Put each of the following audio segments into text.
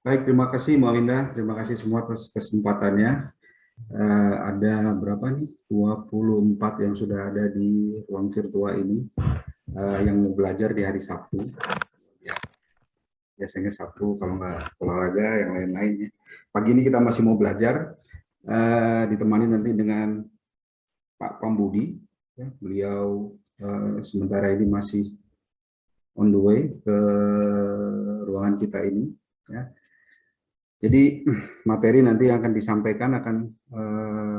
Baik, terima kasih Mbak Winda. Terima kasih semua atas kesempatannya. Ada berapa nih? 24 yang sudah ada di ruang virtual ini yang mau belajar di hari Sabtu. Ya, biasanya Sabtu kalau nggak olahraga yang lain-lainnya. Pagi ini kita masih mau belajar, ditemani nanti dengan Pak Pambudi. Ya, beliau sementara ini masih on the way ke ruangan kita ini. Ya. Jadi materi nanti yang akan disampaikan akan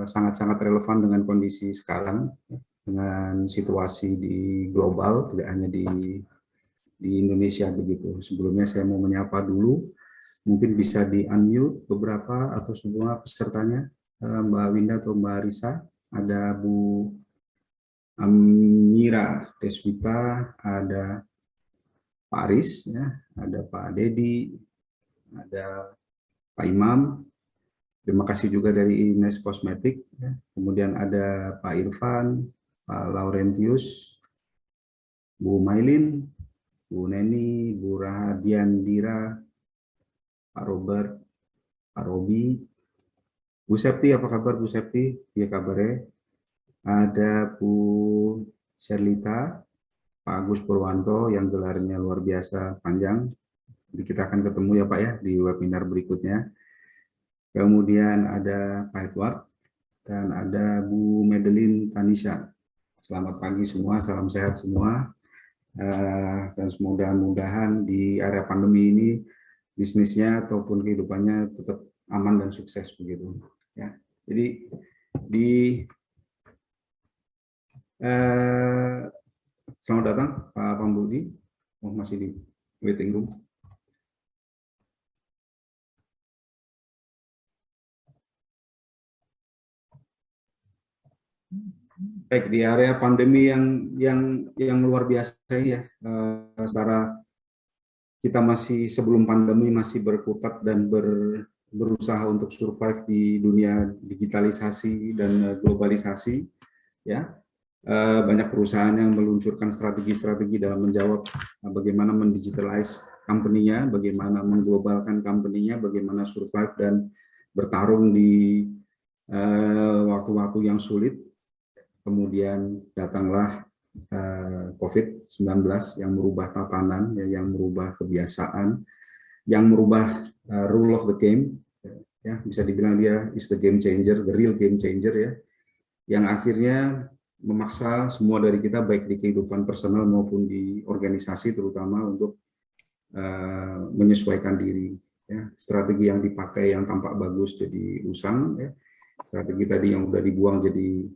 sangat-sangat relevan dengan kondisi sekarang, dengan situasi di global, tidak hanya di Indonesia begitu. Sebelumnya saya mau menyapa dulu, mungkin bisa di-unmute beberapa atau semua pesertanya, Mbak Winda atau Mbak Risa, ada Bu Amira Deswita, ada Pak Aris, ya, ada Pak Dedi, ada Pak Imam. Terima kasih juga dari Ines Kosmetik. Ya. Kemudian ada Pak Irfan, Pak Laurentius, Bu Mailin, Bu Neni, Bu Rahadiandira, Pak Robert, Pak Robi, Bu Septi, apa kabar Bu Septi? Ya kabarnya. Ada Bu Sherlita, Pak Agus Purwanto yang gelarnya luar biasa panjang. Jadi kita akan ketemu ya Pak ya di webinar berikutnya. Kemudian ada Pak Edward, dan ada Bu Madeline Tanisha. Selamat pagi semua, salam sehat semua, dan mudah-mudahan di area pandemi ini bisnisnya ataupun kehidupannya tetap aman dan sukses begitu. Ya, jadi di selamat datang Pak Pambudi, masih di waiting room. Baik, di area pandemi yang luar biasa ya, secara kita masih sebelum pandemi masih berkutat dan berusaha untuk survive di dunia digitalisasi dan globalisasi, ya. Banyak perusahaan yang meluncurkan strategi-strategi dalam menjawab bagaimana mendigitalize company-nya, bagaimana mengglobalkan company-nya, bagaimana survive dan bertarung di waktu-waktu yang sulit. Kemudian datanglah COVID-19 yang merubah tatanan, ya, yang merubah kebiasaan, yang merubah rule of the game, ya, bisa dibilang dia is the game changer, the real game changer, ya, yang akhirnya memaksa semua dari kita baik di kehidupan personal maupun di organisasi terutama untuk menyesuaikan diri, ya. Strategi yang dipakai yang tampak bagus jadi usang, ya. Strategi tadi yang udah dibuang jadi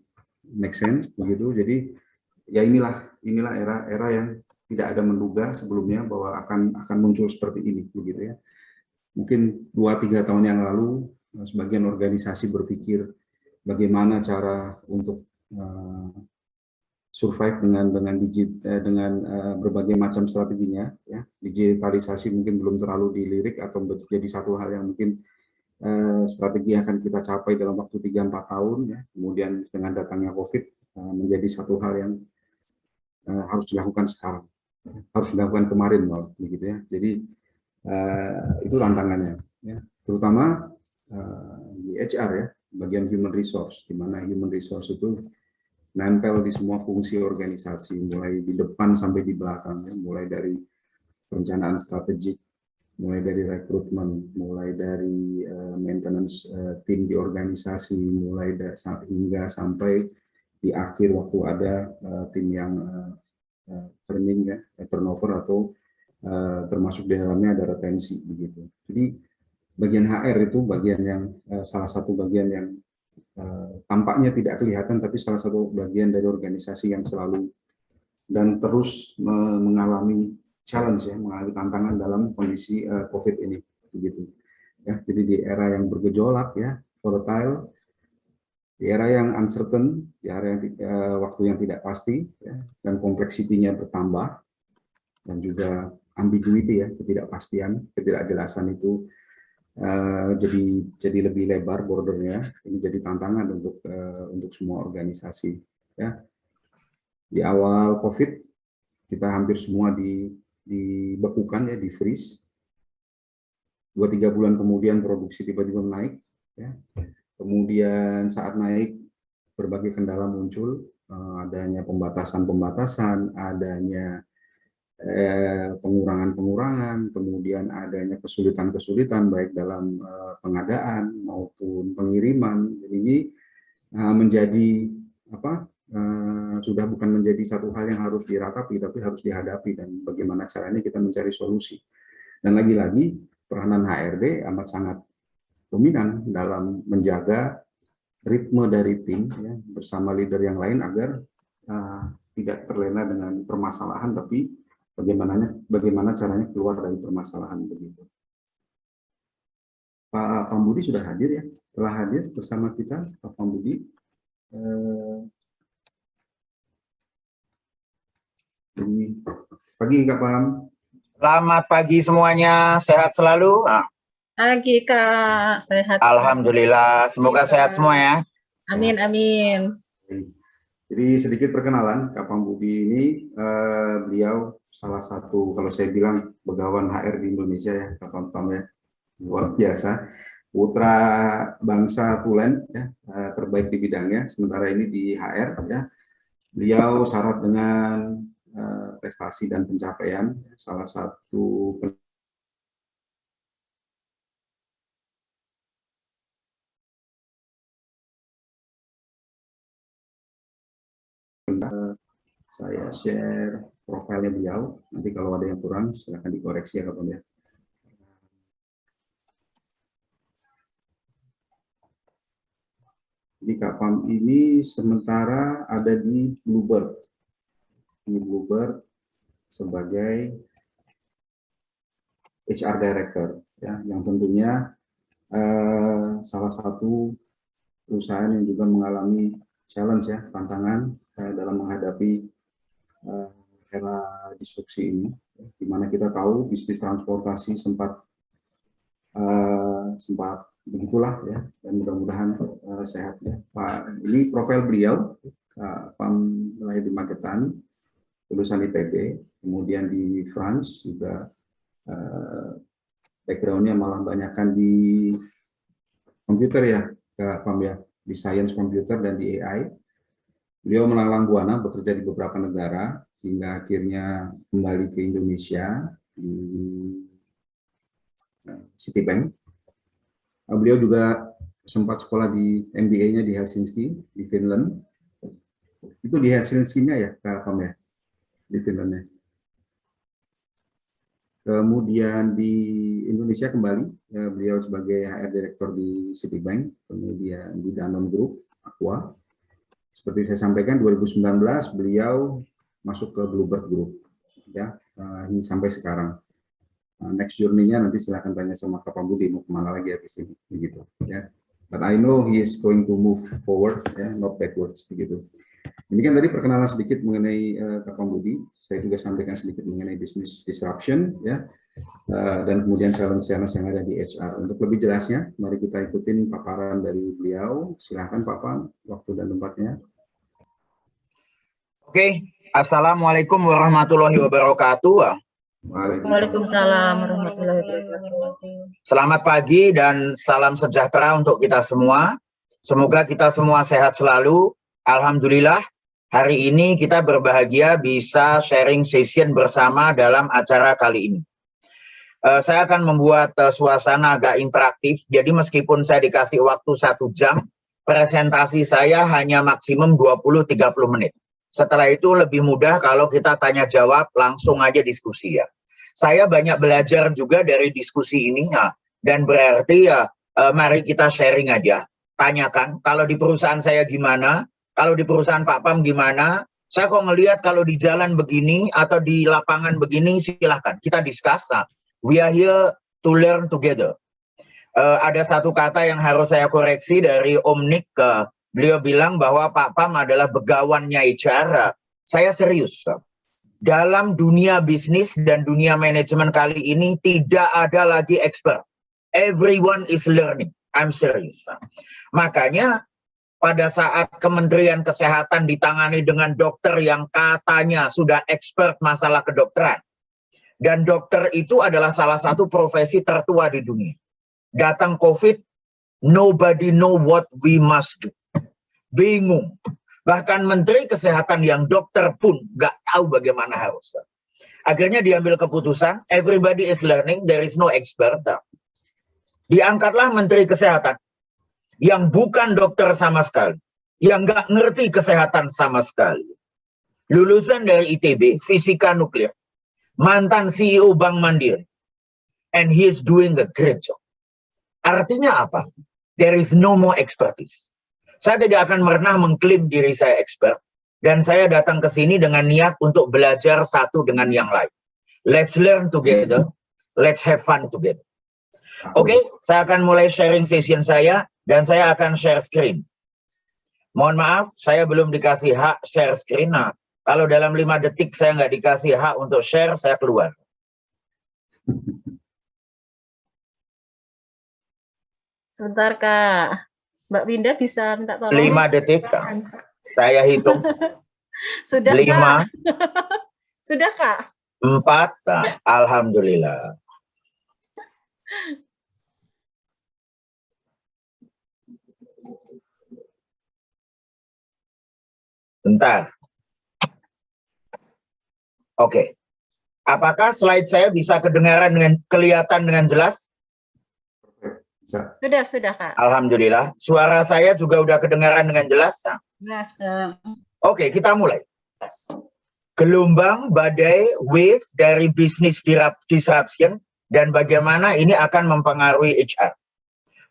make sense begitu. Jadi ya inilah era yang tidak ada menduga sebelumnya bahwa akan muncul seperti ini begitu, ya. Mungkin 2-3 tahun yang lalu sebagian organisasi berpikir bagaimana cara untuk survive dengan berbagai macam strateginya, ya. Digitalisasi mungkin belum terlalu dilirik atau menjadi satu hal yang mungkin strategi yang akan kita capai dalam waktu 3-4 tahun, ya. Kemudian dengan datangnya COVID menjadi satu hal yang harus dilakukan sekarang, harus dilakukan kemarin malah begitu, ya. Jadi itu tantangannya, ya. Terutama di HR, ya, bagian human resource, di mana human resource itu nempel di semua fungsi organisasi, mulai di depan sampai di belakang, ya. Mulai dari perencanaan strategik, mulai dari rekrutmen, mulai dari maintenance tim di organisasi, mulai hingga sampai di akhir waktu ada tim yang turning, ya, turnover atau termasuk di dalamnya ada retensi begitu. Jadi bagian HR itu bagian yang salah satu bagian yang tampaknya tidak kelihatan, tapi salah satu bagian dari organisasi yang selalu dan terus mengalami challenge, ya, mengalami tantangan dalam kondisi COVID ini, begitu, ya. Jadi di era yang bergejolak, ya, volatile, di era yang uncertain, di era yang waktu yang tidak pasti, ya, dan kompleksitinya bertambah, dan juga ambiguity, ya, ketidakpastian, ketidakjelasan itu jadi lebih lebar bordernya. Ini jadi tantangan untuk semua organisasi, ya. Di awal COVID kita hampir semua dibekukan, ya, di freeze, 2-3 bulan kemudian produksi tiba-tiba naik, ya. Kemudian saat naik berbagai kendala muncul, adanya pembatasan-pembatasan, adanya pengurangan-pengurangan, kemudian adanya kesulitan-kesulitan baik dalam pengadaan maupun pengiriman. Jadi ini menjadi apa? Sudah bukan menjadi satu hal yang harus diratapi, tapi harus dihadapi, dan bagaimana caranya kita mencari solusi. Dan lagi-lagi peranan HRD amat sangat dominan dalam menjaga ritme dari tim, ya, bersama leader yang lain agar tidak terlena dengan permasalahan, tapi bagaimana caranya keluar dari permasalahan begitu. Pak Pambudi sudah hadir, ya, telah hadir bersama kita Pak Pambudi. Pagi Kak Pam. Selamat pagi semuanya, sehat selalu. Pagi Kak, sehat. Alhamdulillah, semoga sehat semua ya. Amin, amin. Jadi sedikit perkenalan, Kak Pambudi ini beliau salah satu, kalau saya bilang, begawan HR di Indonesia, ya Kak Pam ya, luar biasa, putra bangsa Tulen, ya, terbaik di bidangnya. Sementara ini di HR, ya, beliau syarat dengan prestasi dan pencapaian. Salah satu saya share profilnya beliau, nanti kalau ada yang kurang silahkan dikoreksi ya Kak Pam ya. Jadi Kak Pam ini sementara ada di Bluebird, sebagai HR Director, ya, yang tentunya salah satu perusahaan yang juga mengalami challenge, ya, tantangan dalam menghadapi era disrupsi ini, di mana kita tahu bisnis transportasi sempat begitulah, ya, dan mudah-mudahan sehat, ya. Pak, ini profil beliau, Pam lahir di Magetan, lulusan ITB, kemudian di France juga backgroundnya malah banyakkan di komputer, ya Kak Pam ya, di science komputer dan di AI. Beliau melalang buana bekerja di beberapa negara hingga akhirnya kembali ke Indonesia di Citibank. Beliau juga sempat sekolah di MBA-nya di Helsinki, di Finland. Itu di Helsinki-nya ya Kak Pam ya, di Finland-nya. Kemudian di Indonesia kembali, beliau sebagai HR Director di Citibank, kemudian di Danone Group, Aqua. Seperti saya sampaikan, 2019 beliau masuk ke Bluebird Group, ya, sampai sekarang. Next journey-nya nanti silakan tanya sama Kak Pambudi mau kemana lagi habis ini, begitu. Ya. But I know he is going to move forward, ya, not backwards, begitu. Demikian tadi perkenalan sedikit mengenai Kak Pambudi. Saya juga sampaikan sedikit mengenai business disruption, ya, dan kemudian challenge yang ada di HR. Untuk lebih jelasnya, mari kita ikutin paparan dari beliau. Silakan Pak Pam, waktu dan tempatnya. Oke, Assalamualaikum warahmatullahi wabarakatuh. Waalaikumsalam warahmatullahi wabarakatuh. Selamat pagi dan salam sejahtera untuk kita semua. Semoga kita semua sehat selalu. Alhamdulillah, hari ini kita berbahagia bisa sharing session bersama dalam acara kali ini. Saya akan membuat suasana agak interaktif, jadi meskipun saya dikasih waktu 1 jam, presentasi saya hanya maksimum 20-30 menit. Setelah itu lebih mudah kalau kita tanya jawab, langsung aja diskusi ya. Saya banyak belajar juga dari diskusi ini ya, dan berarti ya mari kita sharing aja. Tanyakan, kalau di perusahaan saya gimana, kalau di perusahaan Pak Pam gimana, saya kok ngelihat kalau di jalan begini atau di lapangan begini, silahkan kita discuss. We are here to learn together. Ada satu kata yang harus saya koreksi dari Om Nick. Beliau bilang bahwa Pak Pam adalah begawannya HR. Saya serius. Dalam dunia bisnis dan dunia manajemen kali ini tidak ada lagi expert. Everyone is learning. I'm serious. Makanya pada saat Kementerian Kesehatan ditangani dengan dokter yang katanya sudah expert masalah kedokteran, Dan dokter itu adalah salah satu profesi tertua di dunia. Datang COVID, nobody know what we must do. Bingung. Bahkan Menteri Kesehatan yang dokter pun nggak tahu bagaimana harusnya. Akhirnya diambil keputusan, everybody is learning, there is no expert. Diangkatlah Menteri Kesehatan yang bukan dokter sama sekali, yang nggak ngerti kesehatan sama sekali. Lulusan dari ITB, fisika nuklir, mantan CEO Bank Mandiri, and he is doing a great job. Artinya apa? There is no more expertise. Saya tidak akan pernah mengklaim diri saya expert, dan saya datang ke sini dengan niat untuk belajar satu dengan yang lain. Let's learn together, let's have fun together. Oke, saya akan mulai sharing session saya, dan saya akan share screen. Mohon maaf, saya belum dikasih hak share screen. Nah, kalau dalam 5 detik saya nggak dikasih hak untuk share, saya keluar. Sebentar, Kak. Mbak Winda bisa minta tolong? 5 detik, Kak. Saya hitung. Sudah, 5. Kak. Sudah, Kak. 4. Alhamdulillah. Bentar. Oke. Apakah slide saya bisa kelihatan dengan jelas? Sudah, Kak. Alhamdulillah. Suara saya juga udah kedengaran dengan jelas? Jelas, Kak. Oke, kita mulai. Gelombang, badai, wave dari bisnis disruption dan bagaimana ini akan mempengaruhi HR.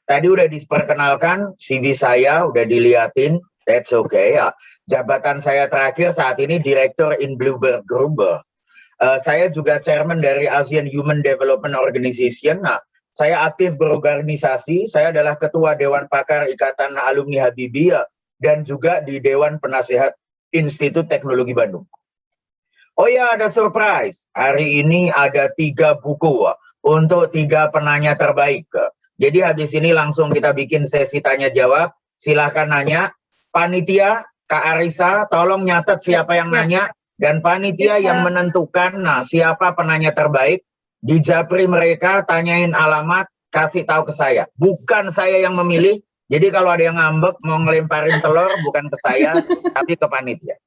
Tadi udah diperkenalkan, CV saya udah diliatin, that's okay ya. Jabatan saya terakhir saat ini Direktur in Bloomberg Group. Saya juga Chairman dari Asian Human Development Organization. Nah, saya aktif berorganisasi, saya adalah Ketua Dewan Pakar Ikatan Alumni Habibie dan juga di Dewan Penasehat Institut Teknologi Bandung. Oh ya, ada surprise. Hari ini ada 3 buku untuk 3 penanya terbaik. Jadi habis ini langsung kita bikin sesi tanya jawab. Silahkan nanya. Panitia, Kak Arisa, tolong nyatet siapa yang nanya. Dan panitia yang menentukan siapa penanya terbaik. Di Japri mereka, tanyain alamat, kasih tahu ke saya. Bukan saya yang memilih. Jadi kalau ada yang ngambek, mau ngelemparin telur, bukan ke saya, tapi ke panitia.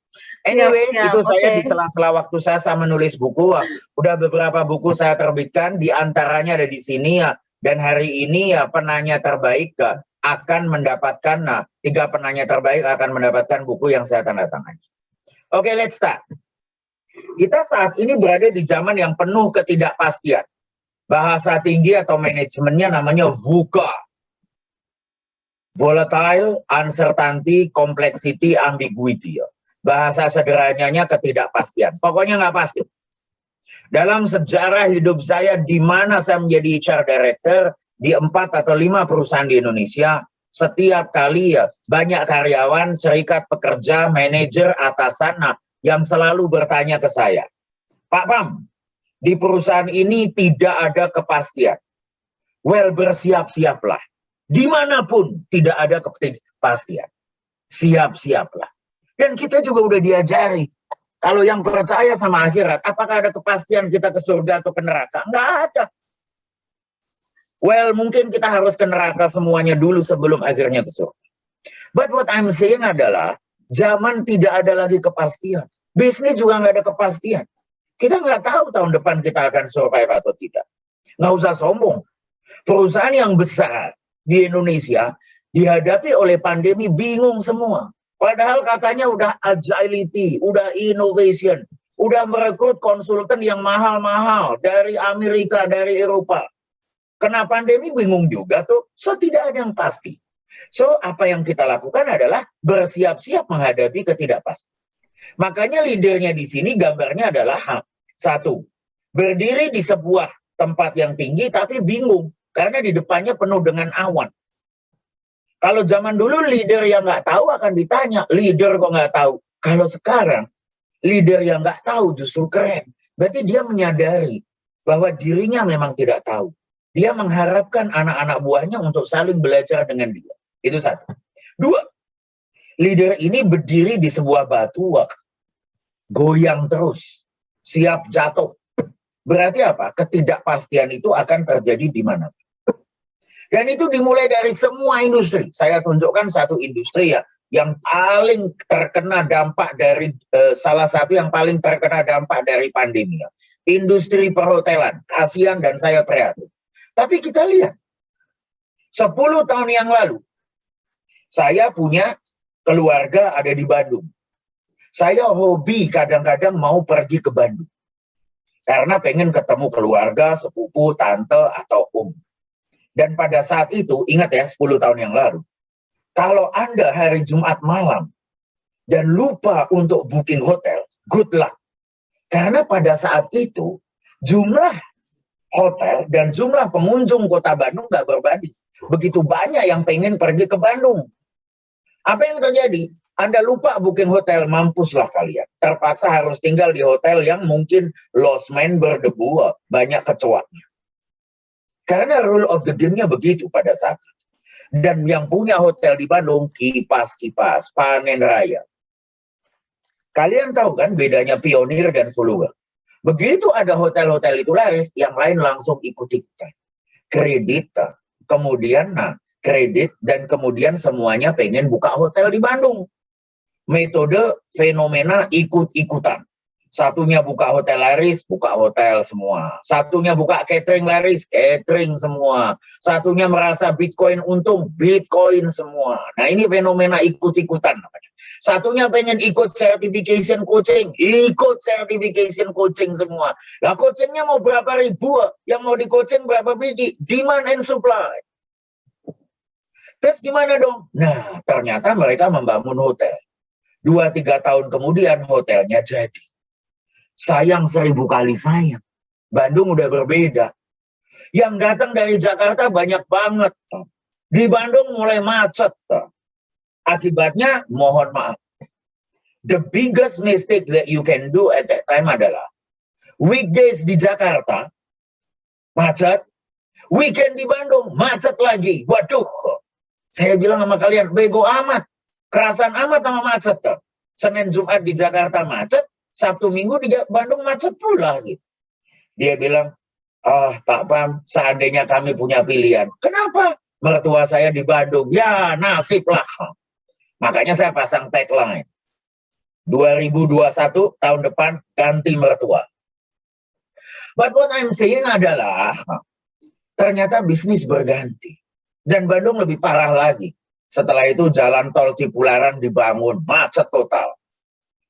Anyway, itu saya di sela-sela waktu saya menulis buku. Udah beberapa buku saya terbitkan, di antaranya ada di sini ya. Dan hari ini ya penanya terbaik akan mendapatkan, 3 penanya terbaik akan mendapatkan buku yang saya tanda tangani. Oke, let's start. Kita saat ini berada di zaman yang penuh ketidakpastian. Bahasa tinggi atau manajemennya namanya VUCA. Volatile, Uncertainty, Complexity, Ambiguity. Bahasa sederhananya ketidakpastian. Pokoknya nggak pasti. Dalam sejarah hidup saya, di mana saya menjadi HR Director, di 4 atau 5 perusahaan di Indonesia, setiap kali ya banyak karyawan, serikat pekerja, manajer, atasan yang selalu bertanya ke saya, Pak Pam, di perusahaan ini tidak ada kepastian. Well, bersiap-siaplah. Dimanapun tidak ada kepastian. Siap-siaplah. Dan kita juga udah diajari. Kalau yang percaya sama akhirat, apakah ada kepastian kita ke surga atau ke neraka? Nggak ada. Well, mungkin kita harus ke neraka semuanya dulu sebelum akhirnya ke surga. But what I'm saying adalah, zaman tidak ada lagi kepastian. Bisnis juga nggak ada kepastian. Kita nggak tahu tahun depan kita akan survive atau tidak. Nggak usah sombong. Perusahaan yang besar di Indonesia dihadapi oleh pandemi bingung semua. Padahal katanya udah agility, udah innovation, udah merekrut konsultan yang mahal-mahal dari Amerika, dari Eropa. Kena pandemi bingung juga tuh, so tidak ada yang pasti. So apa yang kita lakukan adalah bersiap-siap menghadapi ketidakpastian. Makanya leadernya di sini gambarnya adalah 1, berdiri di sebuah tempat yang tinggi tapi bingung karena di depannya penuh dengan awan. Kalau zaman dulu leader yang nggak tahu akan ditanya, leader kok nggak tahu. Kalau sekarang leader yang nggak tahu justru keren. Berarti dia menyadari bahwa dirinya memang tidak tahu. Dia mengharapkan anak-anak buahnya untuk saling belajar dengan dia. Itu 1. 2, leader ini berdiri di sebuah batu, goyang terus, siap jatuh. Berarti apa? Ketidakpastian itu akan terjadi di mana. Dan itu dimulai dari semua industri. Saya tunjukkan satu industri ya, yang paling terkena dampak dari, salah satu yang paling terkena dampak dari pandemi. Ya. Industri perhotelan. Kasihan dan saya prihatin. Tapi kita lihat, 10 tahun yang lalu, saya punya keluarga ada di Bandung. Saya hobi kadang-kadang mau pergi ke Bandung. Karena pengen ketemu keluarga, sepupu, tante, atau om. Dan pada saat itu, ingat ya 10 tahun yang lalu, kalau Anda hari Jumat malam dan lupa untuk booking hotel, good luck. Karena pada saat itu, jumlah hotel dan jumlah pengunjung kota Bandung nggak berbanding. Begitu banyak yang pengen pergi ke Bandung. Apa yang terjadi? Anda lupa booking hotel, mampuslah kalian. Terpaksa harus tinggal di hotel yang mungkin losmen berdebu, banyak kecoaknya. Karena rule of the game-nya begitu pada saat itu. Dan yang punya hotel di Bandung, kipas-kipas, panen raya. Kalian tahu kan bedanya Pionir dan Voluga? Begitu ada hotel-hotel itu laris, yang lain langsung ikut-ikutan. Kredit, kemudian kredit, dan kemudian semuanya pengen buka hotel di Bandung. Metode fenomena ikut-ikutan. Satunya buka hotel laris, buka hotel semua. Satunya buka catering laris, catering semua. Satunya merasa Bitcoin untung, Bitcoin semua. Nah ini fenomena ikut-ikutan namanya. Satunya pengen ikut certification coaching, ikut certification coaching semua. Lah coachingnya mau berapa ribu, yang mau di coaching berapa biji, demand and supply. Terus gimana dong? Nah ternyata mereka membangun hotel. 2-3 tahun kemudian hotelnya jadi. Sayang 1000 kali sayang. Bandung udah berbeda. Yang datang dari Jakarta banyak banget. Di Bandung mulai macet. Akibatnya, mohon maaf. The biggest mistake that you can do at that time adalah weekdays di Jakarta, macet. Weekend di Bandung, macet lagi. Waduh. Saya bilang sama kalian, bego amat. Kerasan amat sama macet. Senin Jumat di Jakarta macet. Sabtu Minggu di Bandung macet pula gitu. Dia bilang, Pak Pram, seandainya kami punya pilihan. Kenapa? Mertua saya di Bandung. Ya nasib lah. Makanya saya pasang tagline. 2021 tahun depan ganti mertua. But what I'm saying adalah, ternyata bisnis berganti. Dan Bandung lebih parah lagi. Setelah itu jalan tol Cipularang dibangun, macet total.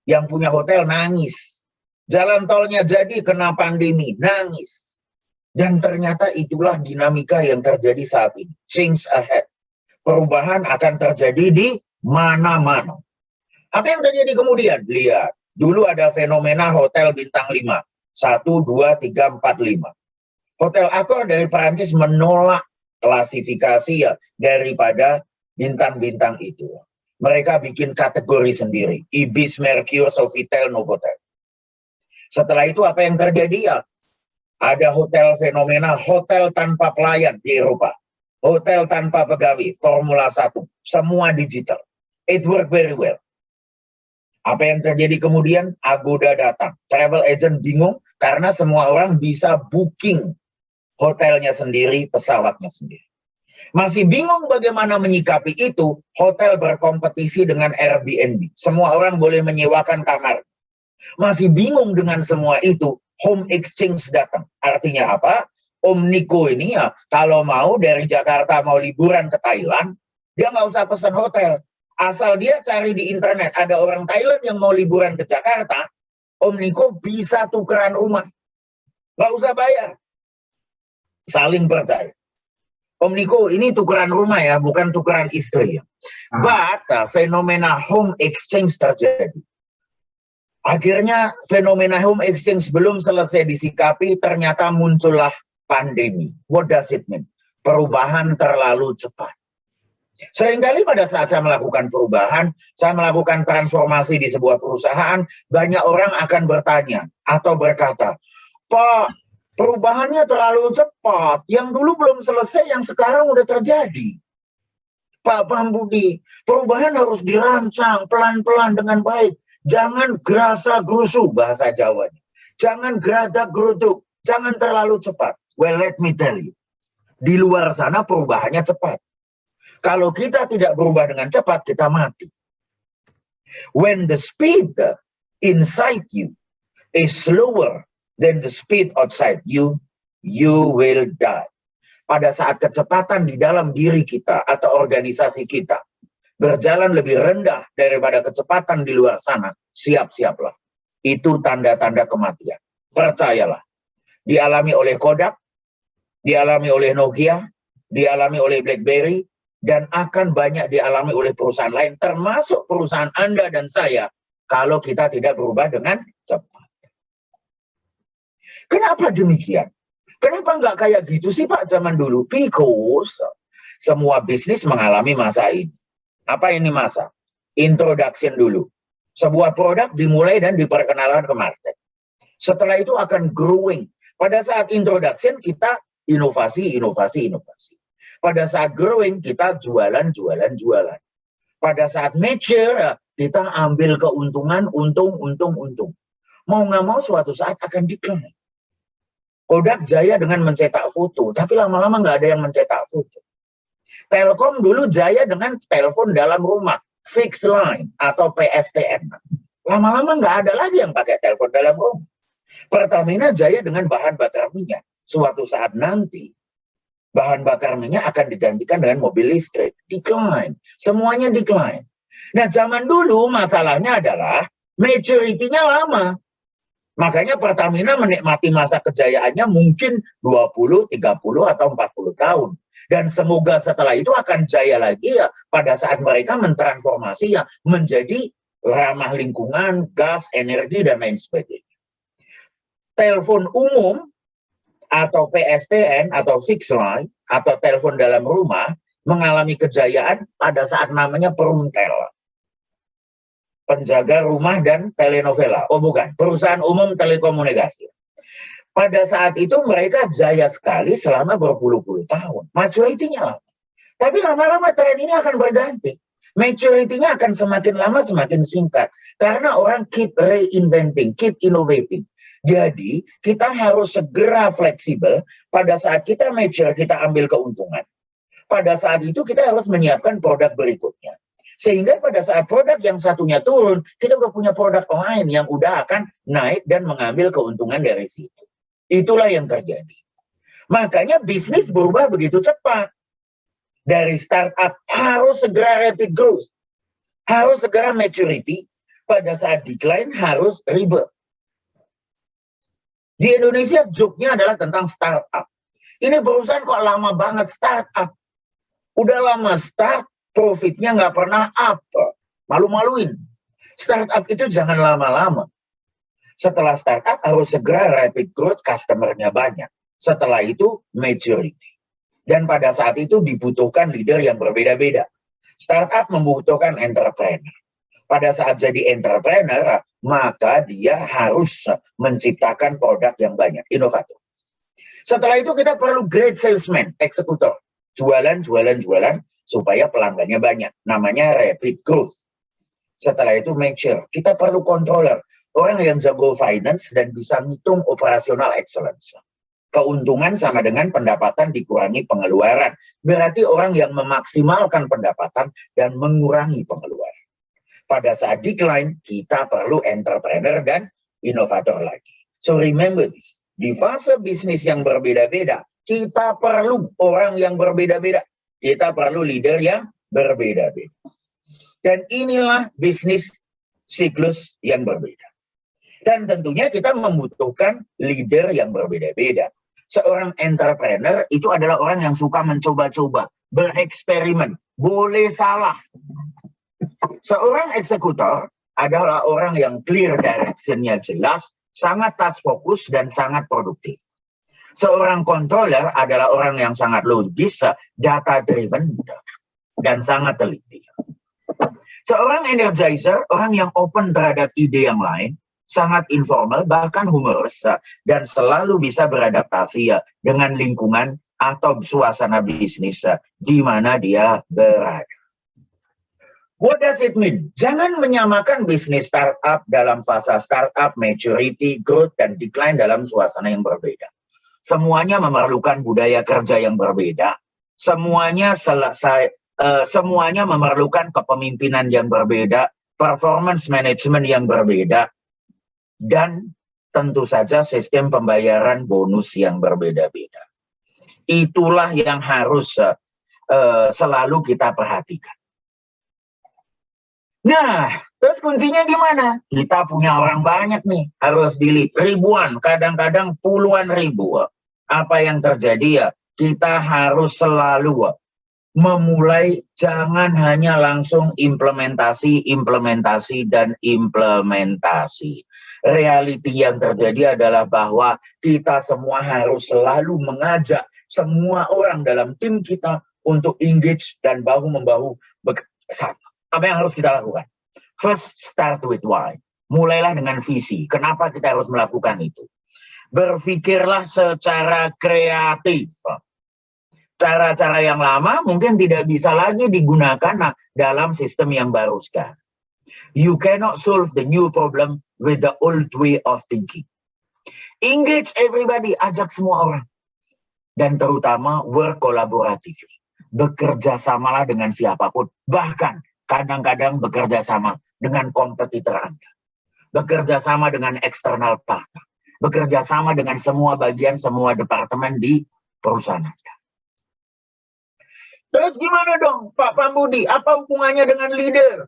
Yang punya hotel nangis. Jalan tolnya jadi kena pandemi, nangis. Dan ternyata itulah dinamika yang terjadi saat ini. Change ahead. Perubahan akan terjadi di mana-mana. Apa yang terjadi kemudian? Lihat. Dulu ada fenomena hotel bintang 5. 1, 2, 3, 4, 5. Hotel Accor dari Perancis menolak klasifikasi ya daripada bintang-bintang itu. Mereka bikin kategori sendiri. Ibis, Mercure, Sofitel, Novotel. Setelah itu apa yang terjadi ya? Ada hotel fenomena, hotel tanpa pelayan di Eropa. Hotel tanpa pegawai, Formula 1. Semua digital. It work very well. Apa yang terjadi kemudian? Agoda datang. Travel agent bingung karena semua orang bisa booking hotelnya sendiri, pesawatnya sendiri. Masih bingung bagaimana menyikapi itu, hotel berkompetisi dengan Airbnb. Semua orang boleh menyewakan kamar. Masih bingung dengan semua itu, home exchange datang. Artinya apa? Om Niko ini ya, kalau mau dari Jakarta mau liburan ke Thailand, dia nggak usah pesan hotel. Asal dia cari di internet, ada orang Thailand yang mau liburan ke Jakarta, Om Niko bisa tukeran rumah. Nggak usah bayar. Saling percaya. Om Niko, ini tukeran rumah ya, bukan tukeran istri ya. But fenomena home exchange terjadi. Akhirnya fenomena home exchange belum selesai disikapi, ternyata muncullah pandemi. What does it mean? Perubahan terlalu cepat. Seringkali pada saat saya melakukan perubahan, saya melakukan transformasi di sebuah perusahaan, banyak orang akan bertanya atau berkata, Pak, perubahannya terlalu cepat. Yang dulu belum selesai, yang sekarang udah terjadi. Pak Pambudi, perubahan harus dirancang pelan-pelan dengan baik. Jangan gerasa gerusu, bahasa Jawanya. Jangan geradak geruduk. Jangan terlalu cepat. Well, let me tell you. Di luar sana perubahannya cepat. Kalau kita tidak berubah dengan cepat, kita mati. When the speed inside you is slower than the speed outside you, you will die. Pada saat kecepatan di dalam diri kita atau organisasi kita berjalan lebih rendah daripada kecepatan di luar sana, siap-siaplah. Itu tanda-tanda kematian. Percayalah. Dialami oleh Kodak, dialami oleh Nokia, dialami oleh BlackBerry, dan akan banyak dialami oleh perusahaan lain, termasuk perusahaan Anda dan saya, kalau kita tidak berubah dengan cepat. Kenapa demikian? Kenapa nggak kayak gitu sih Pak zaman dulu? Because semua bisnis mengalami masa ini. Apa ini masa? Introduction dulu. Sebuah produk dimulai dan diperkenalkan ke market. Setelah itu akan growing. Pada saat introduction kita inovasi. Pada saat growing kita jualan. Pada saat mature kita ambil keuntungan, untung. Mau nggak mau suatu saat akan decline. Kodak jaya dengan mencetak foto, tapi lama-lama nggak ada yang mencetak foto. Telkom dulu jaya dengan telepon dalam rumah, fixed line atau PSTN. Lama-lama nggak ada lagi yang pakai telepon dalam rumah. Pertamina jaya dengan bahan bakar minyak. Suatu saat nanti, bahan bakar minyak akan digantikan dengan mobil listrik. Decline. Semuanya decline. Nah, zaman dulu masalahnya adalah maturity-nya lama. Makanya Pertamina menikmati masa kejayaannya mungkin 20, 30, atau 40 tahun. Dan semoga setelah itu akan jaya lagi ya pada saat mereka mentransformasi ya menjadi ramah lingkungan, gas, energi, dan lain sebagainya. Telepon umum atau PSTN atau fixed line atau telepon dalam rumah mengalami kejayaan pada saat namanya Perumtel. Penjaga rumah dan telenovela. Oh bukan, perusahaan umum telekomunikasi. Pada saat itu mereka jaya sekali selama berpuluh-puluh tahun. Maturity-nya lama. Tapi lama-lama tren ini akan berganti. Maturity-nya akan semakin lama semakin singkat. Karena orang keep reinventing, keep innovating. Jadi kita harus segera fleksibel. Pada saat kita mature, kita ambil keuntungan. Pada saat itu kita harus menyiapkan produk berikutnya. Sehingga pada saat produk yang satunya turun, kita udah punya produk lain yang udah akan naik dan mengambil keuntungan dari situ. Itulah yang terjadi. Makanya bisnis berubah begitu cepat. Dari startup harus segera rapid growth. Harus segera maturity. Pada saat decline harus rebirth. Di Indonesia joke-nya adalah tentang startup. Ini perusahaan kok lama banget startup. Udah lama start, profitnya nggak pernah up. Malu-maluin. Startup itu jangan lama-lama. Setelah startup harus segera rapid growth, customer-nya banyak. Setelah itu maturity. Dan pada saat itu dibutuhkan leader yang berbeda-beda. Startup membutuhkan entrepreneur. Pada saat jadi entrepreneur, maka dia harus menciptakan produk yang banyak, inovator. Setelah itu kita perlu great salesman, eksekutor. Jualan, supaya pelanggannya banyak. Namanya rapid growth. Setelah itu make sure. Kita perlu controller. Orang yang jago finance dan bisa ngitung operational excellence. Keuntungan sama dengan pendapatan dikurangi pengeluaran. Berarti orang yang memaksimalkan pendapatan dan mengurangi pengeluaran. Pada saat decline, kita perlu entrepreneur dan inovator lagi. So remember this. Di fase bisnis yang berbeda-beda, kita perlu orang yang berbeda-beda. Kita perlu leader yang berbeda-beda. Dan inilah bisnis siklus yang berbeda. Dan tentunya kita membutuhkan leader yang berbeda-beda. Seorang entrepreneur itu adalah orang yang suka mencoba-coba, bereksperimen, boleh salah. Seorang eksekutor adalah orang yang clear direction-nya jelas, sangat task fokus dan sangat produktif. Seorang controller adalah orang yang sangat logis, data driven, dan sangat teliti. Seorang energizer, orang yang open terhadap ide yang lain, sangat informal, bahkan humoris, dan selalu bisa beradaptasi dengan lingkungan atau suasana bisnis di mana dia berada. What does it mean? Jangan menyamakan bisnis startup dalam fase startup, maturity, growth, dan decline dalam suasana yang berbeda. semuanya memerlukan budaya kerja yang berbeda, semuanya memerlukan kepemimpinan yang berbeda, performance management yang berbeda, dan tentu saja sistem pembayaran bonus yang berbeda-beda. Itulah yang harus selalu kita perhatikan. Nah, terus kuncinya gimana? Kita punya orang banyak nih, harus di-lead. Ribuan, kadang-kadang puluhan ribu. Apa yang terjadi ya? Kita harus selalu memulai, jangan hanya langsung implementasi, dan implementasi. Realiti yang terjadi adalah bahwa kita semua harus selalu mengajak semua orang dalam tim kita untuk engage dan bahu-membahu bersama. Apa yang harus kita lakukan? First, start with why. Mulailah dengan visi. Kenapa kita harus melakukan itu? Berpikirlah secara kreatif. Cara-cara yang lama mungkin tidak bisa lagi digunakan dalam sistem yang baru sekarang. You cannot solve the new problem with the old way of thinking. Engage everybody, ajak semua orang. Dan terutama work collaboratively. Bekerja samalah dengan siapapun. Bahkan kadang-kadang bekerja sama dengan kompetitor Anda. Bekerja sama dengan eksternal partner. Bekerja sama dengan semua bagian, semua departemen di perusahaan Anda. Terus gimana dong Pak Pambudi? Apa hubungannya dengan leader?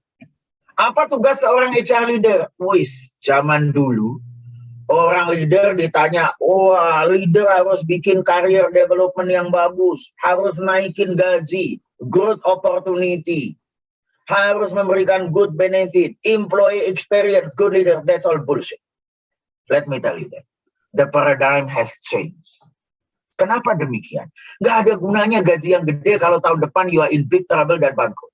Apa tugas seorang HR leader? Wis, zaman dulu orang leader ditanya, wah leader harus bikin career development yang bagus, harus naikin gaji, growth opportunity, harus memberikan good benefit, employee experience, good leader. That's all bullshit. Let me tell you that. The paradigm has changed. Kenapa demikian? Nggak ada gunanya gaji yang gede kalau tahun depan you are in big trouble dan bangkrut.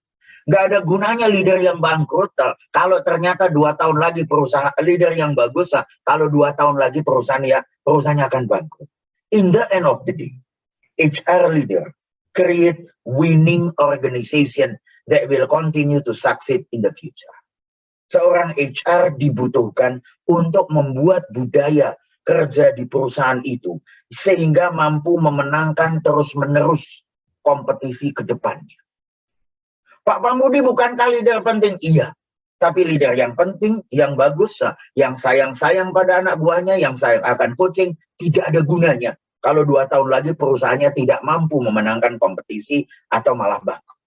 Nggak ada gunanya leader yang bangkrut kalau ternyata 2 tahun lagi perusahaan leader yang bagus kalau 2 tahun lagi perusahaannya akan bangkrut. In the end of the day, HR leader create winning organization that will continue to succeed in the future. Seorang HR dibutuhkan untuk membuat budaya kerja di perusahaan itu sehingga mampu memenangkan terus-menerus kompetisi ke depannya. Pak Pambudi, bukankah leader penting? Iya, tapi leader yang penting, yang bagus, yang sayang-sayang pada anak buahnya, yang sayang akan coaching, tidak ada gunanya kalau 2 tahun lagi perusahaannya tidak mampu memenangkan kompetisi atau malah bangkrut.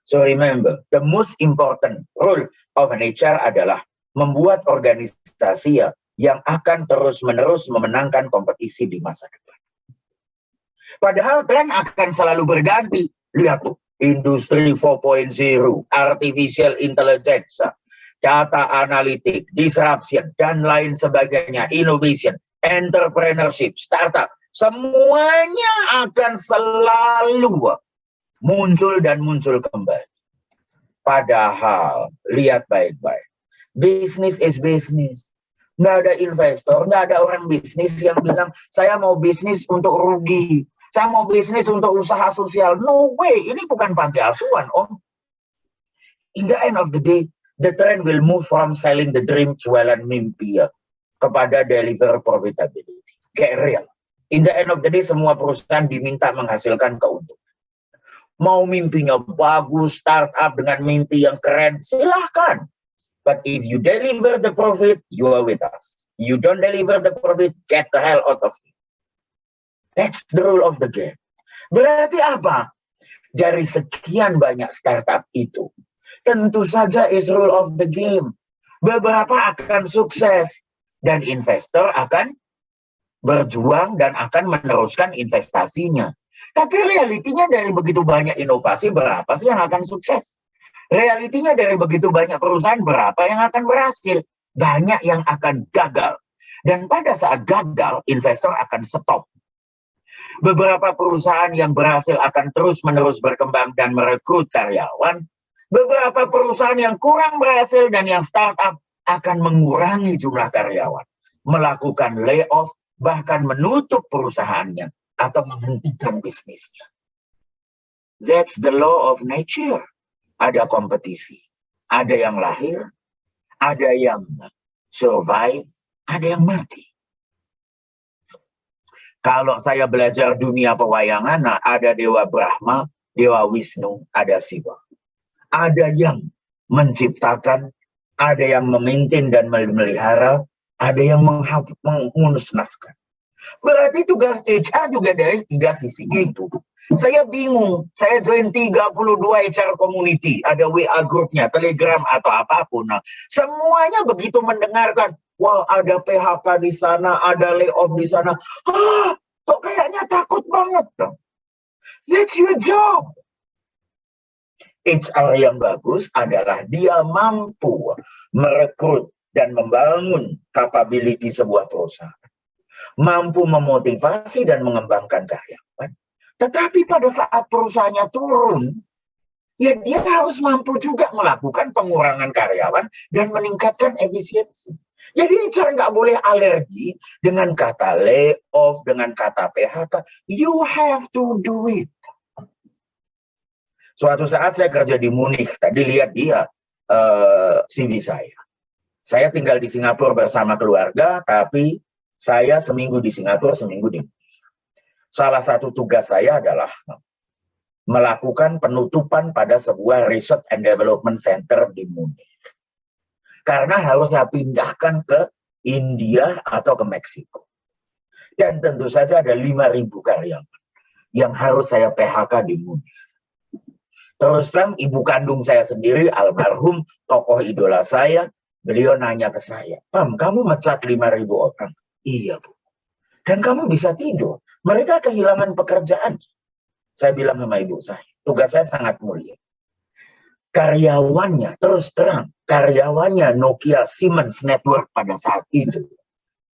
So remember, the most important role of an HR adalah membuat organisasi yang akan terus-menerus memenangkan kompetisi di masa depan. Padahal tren akan selalu berganti. Lihat tuh, industri 4.0, artificial intelligence, data analytic, disruption, dan lain sebagainya, innovation, entrepreneurship, startup, semuanya akan selalu muncul dan muncul kembali. Padahal, lihat baik-baik. Business is business. Nggak ada investor, nggak ada orang bisnis yang bilang, saya mau bisnis untuk rugi. Saya mau bisnis untuk usaha sosial. No way, ini bukan panti asuhan, Om. In the end of the day, the trend will move from selling the dream, jualan mimpi, kepada deliver profitability. Get real. In the end of the day, semua perusahaan diminta menghasilkan keuntungan. Mau mimpinya bagus, startup dengan mimpi yang keren, silahkan. But if you deliver the profit, you are with us. You don't deliver the profit, get the hell out of here. That's the rule of the game. Berarti apa? Dari sekian banyak startup itu, tentu saja is rule of the game. Beberapa akan sukses, dan investor akan berjuang dan akan meneruskan investasinya. Tapi realitinya dari begitu banyak inovasi, berapa sih yang akan sukses? Realitinya dari begitu banyak perusahaan, berapa yang akan berhasil? Banyak yang akan gagal. Dan pada saat gagal, investor akan stop. Beberapa perusahaan yang berhasil akan terus-menerus berkembang dan merekrut karyawan. Beberapa perusahaan yang kurang berhasil dan yang startup akan mengurangi jumlah karyawan. Melakukan layoff, bahkan menutup perusahaannya atau menghentikan bisnisnya. That's the law of nature. Ada kompetisi, ada yang lahir, ada yang survive, ada yang mati. Kalau saya belajar dunia pewayangan, nah ada Dewa Brahma, Dewa Wisnu, ada Siwa. Ada yang menciptakan, ada yang memaintain dan memelihara, ada yang mengmusnahkan. Berarti tugas HR juga dari 3 sisi itu. Saya bingung, saya join 32 HR community, ada WA grupnya, Telegram atau apapun. Nah, semuanya begitu mendengarkan, wah ada PHK di sana, ada layoff di sana. Kok kayaknya takut banget dong. That's your job. HR yang bagus adalah dia mampu merekrut dan membangun capability sebuah perusahaan. Mampu memotivasi dan mengembangkan karyawan. Tetapi pada saat perusahaannya turun, ya dia harus mampu juga melakukan pengurangan karyawan dan meningkatkan efisiensi. Jadi HR nggak boleh alergi dengan kata layoff, dengan kata PHK. You have to do it. Suatu saat saya kerja di Munich, tadi lihat dia CV saya. Saya tinggal di Singapura bersama keluarga, tapi saya seminggu di Singapura, seminggu di Munich. Salah satu tugas saya adalah melakukan penutupan pada sebuah Research and Development Center di Munich. Karena harus saya pindahkan ke India atau ke Meksiko. Dan tentu saja ada 5.000 karyawan yang harus saya PHK di Munich. Terus terang ibu kandung saya sendiri, almarhum tokoh idola saya, beliau nanya ke saya, Pam, kamu mecat 5.000 orang? Iya, Bu. Dan kamu bisa tidur. Mereka kehilangan pekerjaan. Saya bilang sama ibu saya, tugas saya sangat mulia. Karyawannya, terus terang, karyawannya Nokia Siemens Network pada saat itu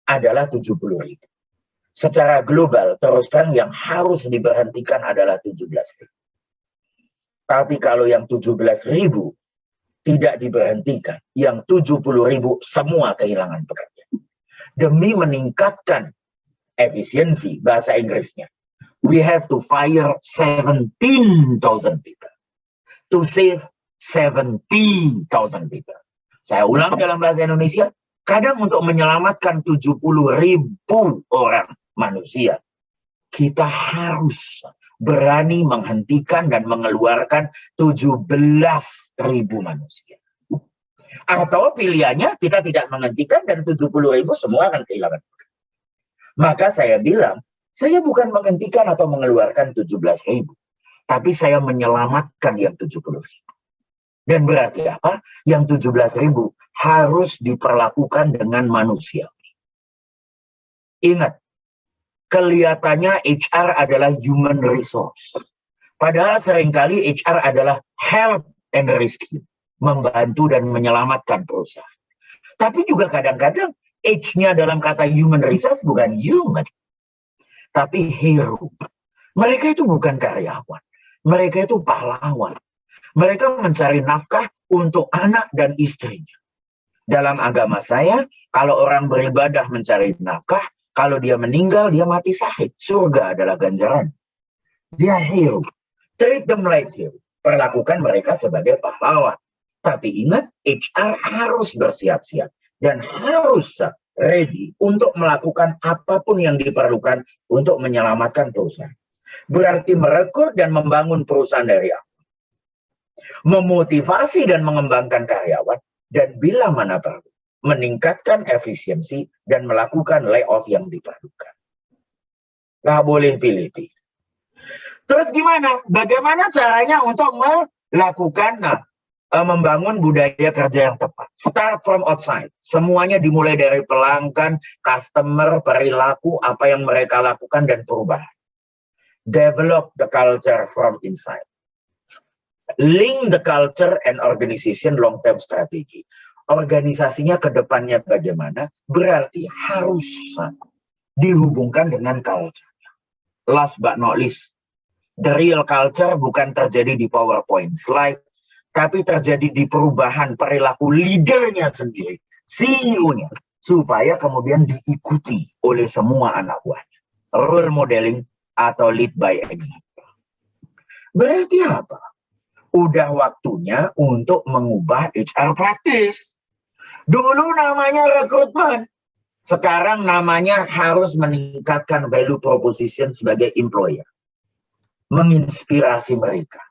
adalah 70.000. Secara global, terus terang yang harus diberhentikan adalah 17.000. Tapi kalau yang 17.000 tidak diberhentikan, yang 70.000 semua kehilangan pekerjaan. Demi meningkatkan efisiensi, bahasa Inggrisnya, we have to fire 17,000 people to save 70,000 people. Saya ulang dalam bahasa Indonesia, kadang untuk menyelamatkan 70.000 orang manusia, kita harus berani menghentikan dan mengeluarkan 17.000 manusia. Atau pilihannya kita tidak menghentikan dan 70.000 semua akan kehilangan. Maka saya bilang, saya bukan menghentikan atau mengeluarkan 17.000, tapi saya menyelamatkan yang 70.000. Dan berarti apa? Yang 17.000 harus diperlakukan dengan manusia. Ingat, kelihatannya HR adalah human resource. Padahal seringkali HR adalah help and rescue, membantu dan menyelamatkan perusahaan. Tapi juga kadang-kadang H-nya dalam kata human resource bukan human, tapi hero. Mereka itu bukan karyawan. Mereka itu pahlawan. Mereka mencari nafkah untuk anak dan istrinya. Dalam agama saya, kalau orang beribadah mencari nafkah, kalau dia meninggal, dia mati syahid. Surga adalah ganjaran. Dia hero. Treat them like hero. Perlakukan mereka sebagai pahlawan. Tapi ingat, HR harus bersiap-siap. Dan harus ready untuk melakukan apapun yang diperlukan untuk menyelamatkan perusahaan. Berarti merekrut dan membangun perusahaan dari awal. Memotivasi dan mengembangkan karyawan. Dan bila mana perlu, meningkatkan efisiensi dan melakukan layoff yang diperlukan. Nggak boleh pilih-pilih. Terus gimana? Bagaimana caranya untuk melakukan membangun budaya kerja yang tepat? Start from outside. Semuanya dimulai dari pelanggan, customer, perilaku, apa yang mereka lakukan dan perubahan. Develop the culture from inside. Link the culture and organization long-term strategy. Organisasinya ke depannya bagaimana? Berarti harus dihubungkan dengan culture. Last but not least, the real culture bukan terjadi di PowerPoint slide, tapi terjadi di perubahan perilaku leadernya sendiri, CEO-nya, supaya kemudian diikuti oleh semua anak buahnya. Role modeling atau lead by example. Berarti apa? Udah waktunya untuk mengubah HR practice. Dulu namanya rekrutmen. Sekarang namanya harus meningkatkan value proposition sebagai employer. Menginspirasi mereka.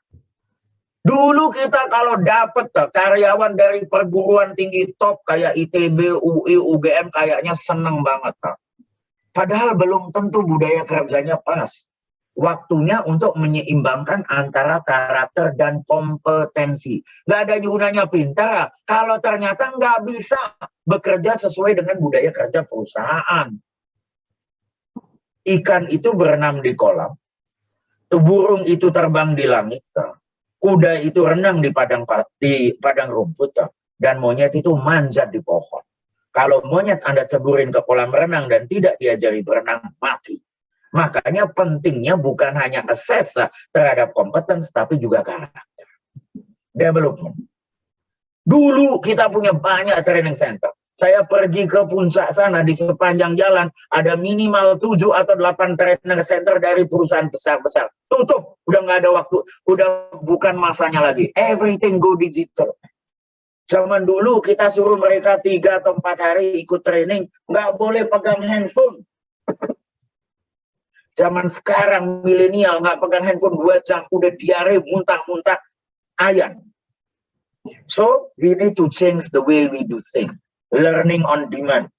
Dulu kita kalau dapat karyawan dari perguruan tinggi top kayak ITB, UI, UGM kayaknya seneng banget. Padahal belum tentu budaya kerjanya pas. Waktunya untuk menyeimbangkan antara karakter dan kompetensi. Nggak ada gunanya pintar kalau ternyata nggak bisa bekerja sesuai dengan budaya kerja perusahaan. Ikan itu berenang di kolam, burung itu terbang di langit, kuda itu renang di padang rumput, dan monyet itu manjat di pohon. Kalau monyet Anda ceburin ke kolam renang dan tidak diajari berenang, mati. Makanya pentingnya bukan hanya assess terhadap kompetens, tapi juga karakter. Development. Dulu kita punya banyak training center. Saya pergi ke puncak sana, di sepanjang jalan ada minimal 7 atau 8 training center dari perusahaan besar-besar. Tutup, udah nggak ada waktu, udah bukan masanya lagi. Everything go digital. Zaman dulu kita suruh mereka 3 atau 4 hari ikut training, nggak boleh pegang handphone. Zaman sekarang milenial nggak pegang handphone 2 jam, udah diare, muntah-muntah, ayan. So, we need to change the way we do things. Learning on demand.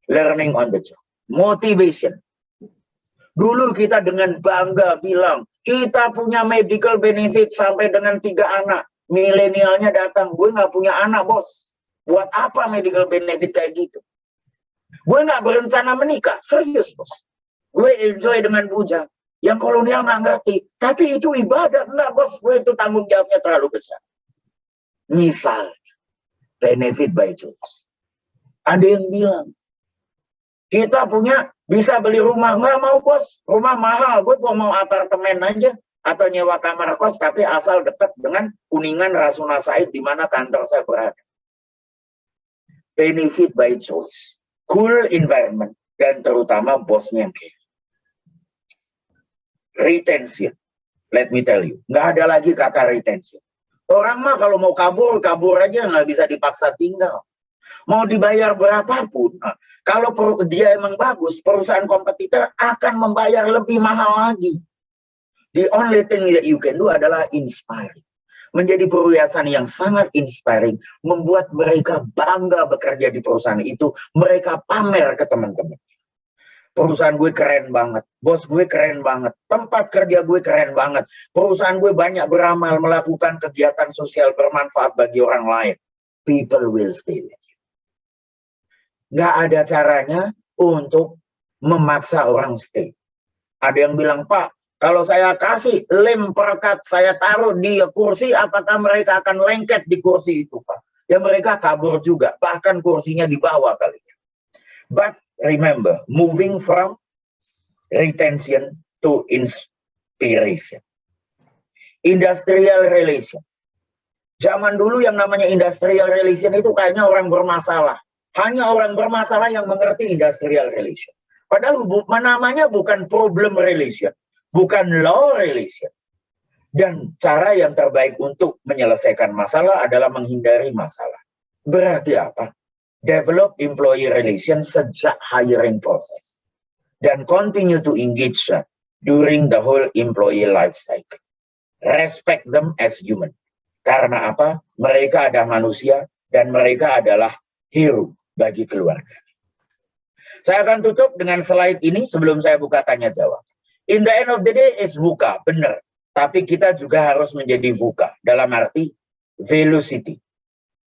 Learning on the job. Motivation. Dulu kita dengan bangga bilang, kita punya medical benefit sampai dengan 3 anak. Milenialnya datang, gue nggak punya anak, bos. Buat apa medical benefit kayak gitu? Gue nggak berencana menikah, serius, bos. Gue enjoy dengan bujang. Yang kolonial nggak ngerti. Tapi itu ibadah. Enggak, bos. Gue itu tanggung jawabnya terlalu besar. Misal, benefit by choice. Ada yang bilang, kita punya, bisa beli rumah. Nggak mau, bos. Rumah mahal. Gue mau apartemen aja. Atau nyewa kamar kos, tapi asal dekat dengan Kuningan, Rasuna Said, di mana kantor saya berada. Benefit by choice. Cool environment. Dan terutama bosnya yang kaya. Retention. Let me tell you. Nggak ada lagi kata retention. Orang mah kalau mau kabur, kabur aja. Nggak bisa dipaksa tinggal. Mau dibayar berapapun. Kalau dia emang bagus, perusahaan kompetitor akan membayar lebih mahal lagi. The only thing that you can do adalah inspiring. Menjadi perhiasan yang sangat inspiring. Membuat mereka bangga bekerja di perusahaan itu. Mereka pamer ke teman-teman. Perusahaan gue keren banget, bos gue keren banget, tempat kerja gue keren banget, perusahaan gue banyak beramal melakukan kegiatan sosial bermanfaat bagi orang lain. People will stay with you. Nggak ada caranya untuk memaksa orang stay. Ada yang bilang, Pak, kalau saya kasih lem perekat, saya taruh di kursi, apakah mereka akan lengket di kursi itu, Pak? Ya mereka kabur juga, bahkan kursinya dibawa kali. But remember, moving from retention to inspiration. Industrial relation. Zaman dulu yang namanya industrial relation itu kayaknya orang bermasalah. Hanya orang bermasalah yang mengerti industrial relation. Padahal namanya bukan problem relation, bukan law relation. Dan cara yang terbaik untuk menyelesaikan masalah adalah menghindari masalah. Berarti apa? Develop employee relation sejak hiring process. Dan continue to engage during the whole employee life cycle. Respect them as human. Karena apa? Mereka adalah manusia dan mereka adalah hero bagi keluarga. Saya akan tutup dengan slide ini sebelum saya buka tanya jawab. In the end of the day is VUCA, benar. Tapi kita juga harus menjadi VUCA. Dalam arti velocity.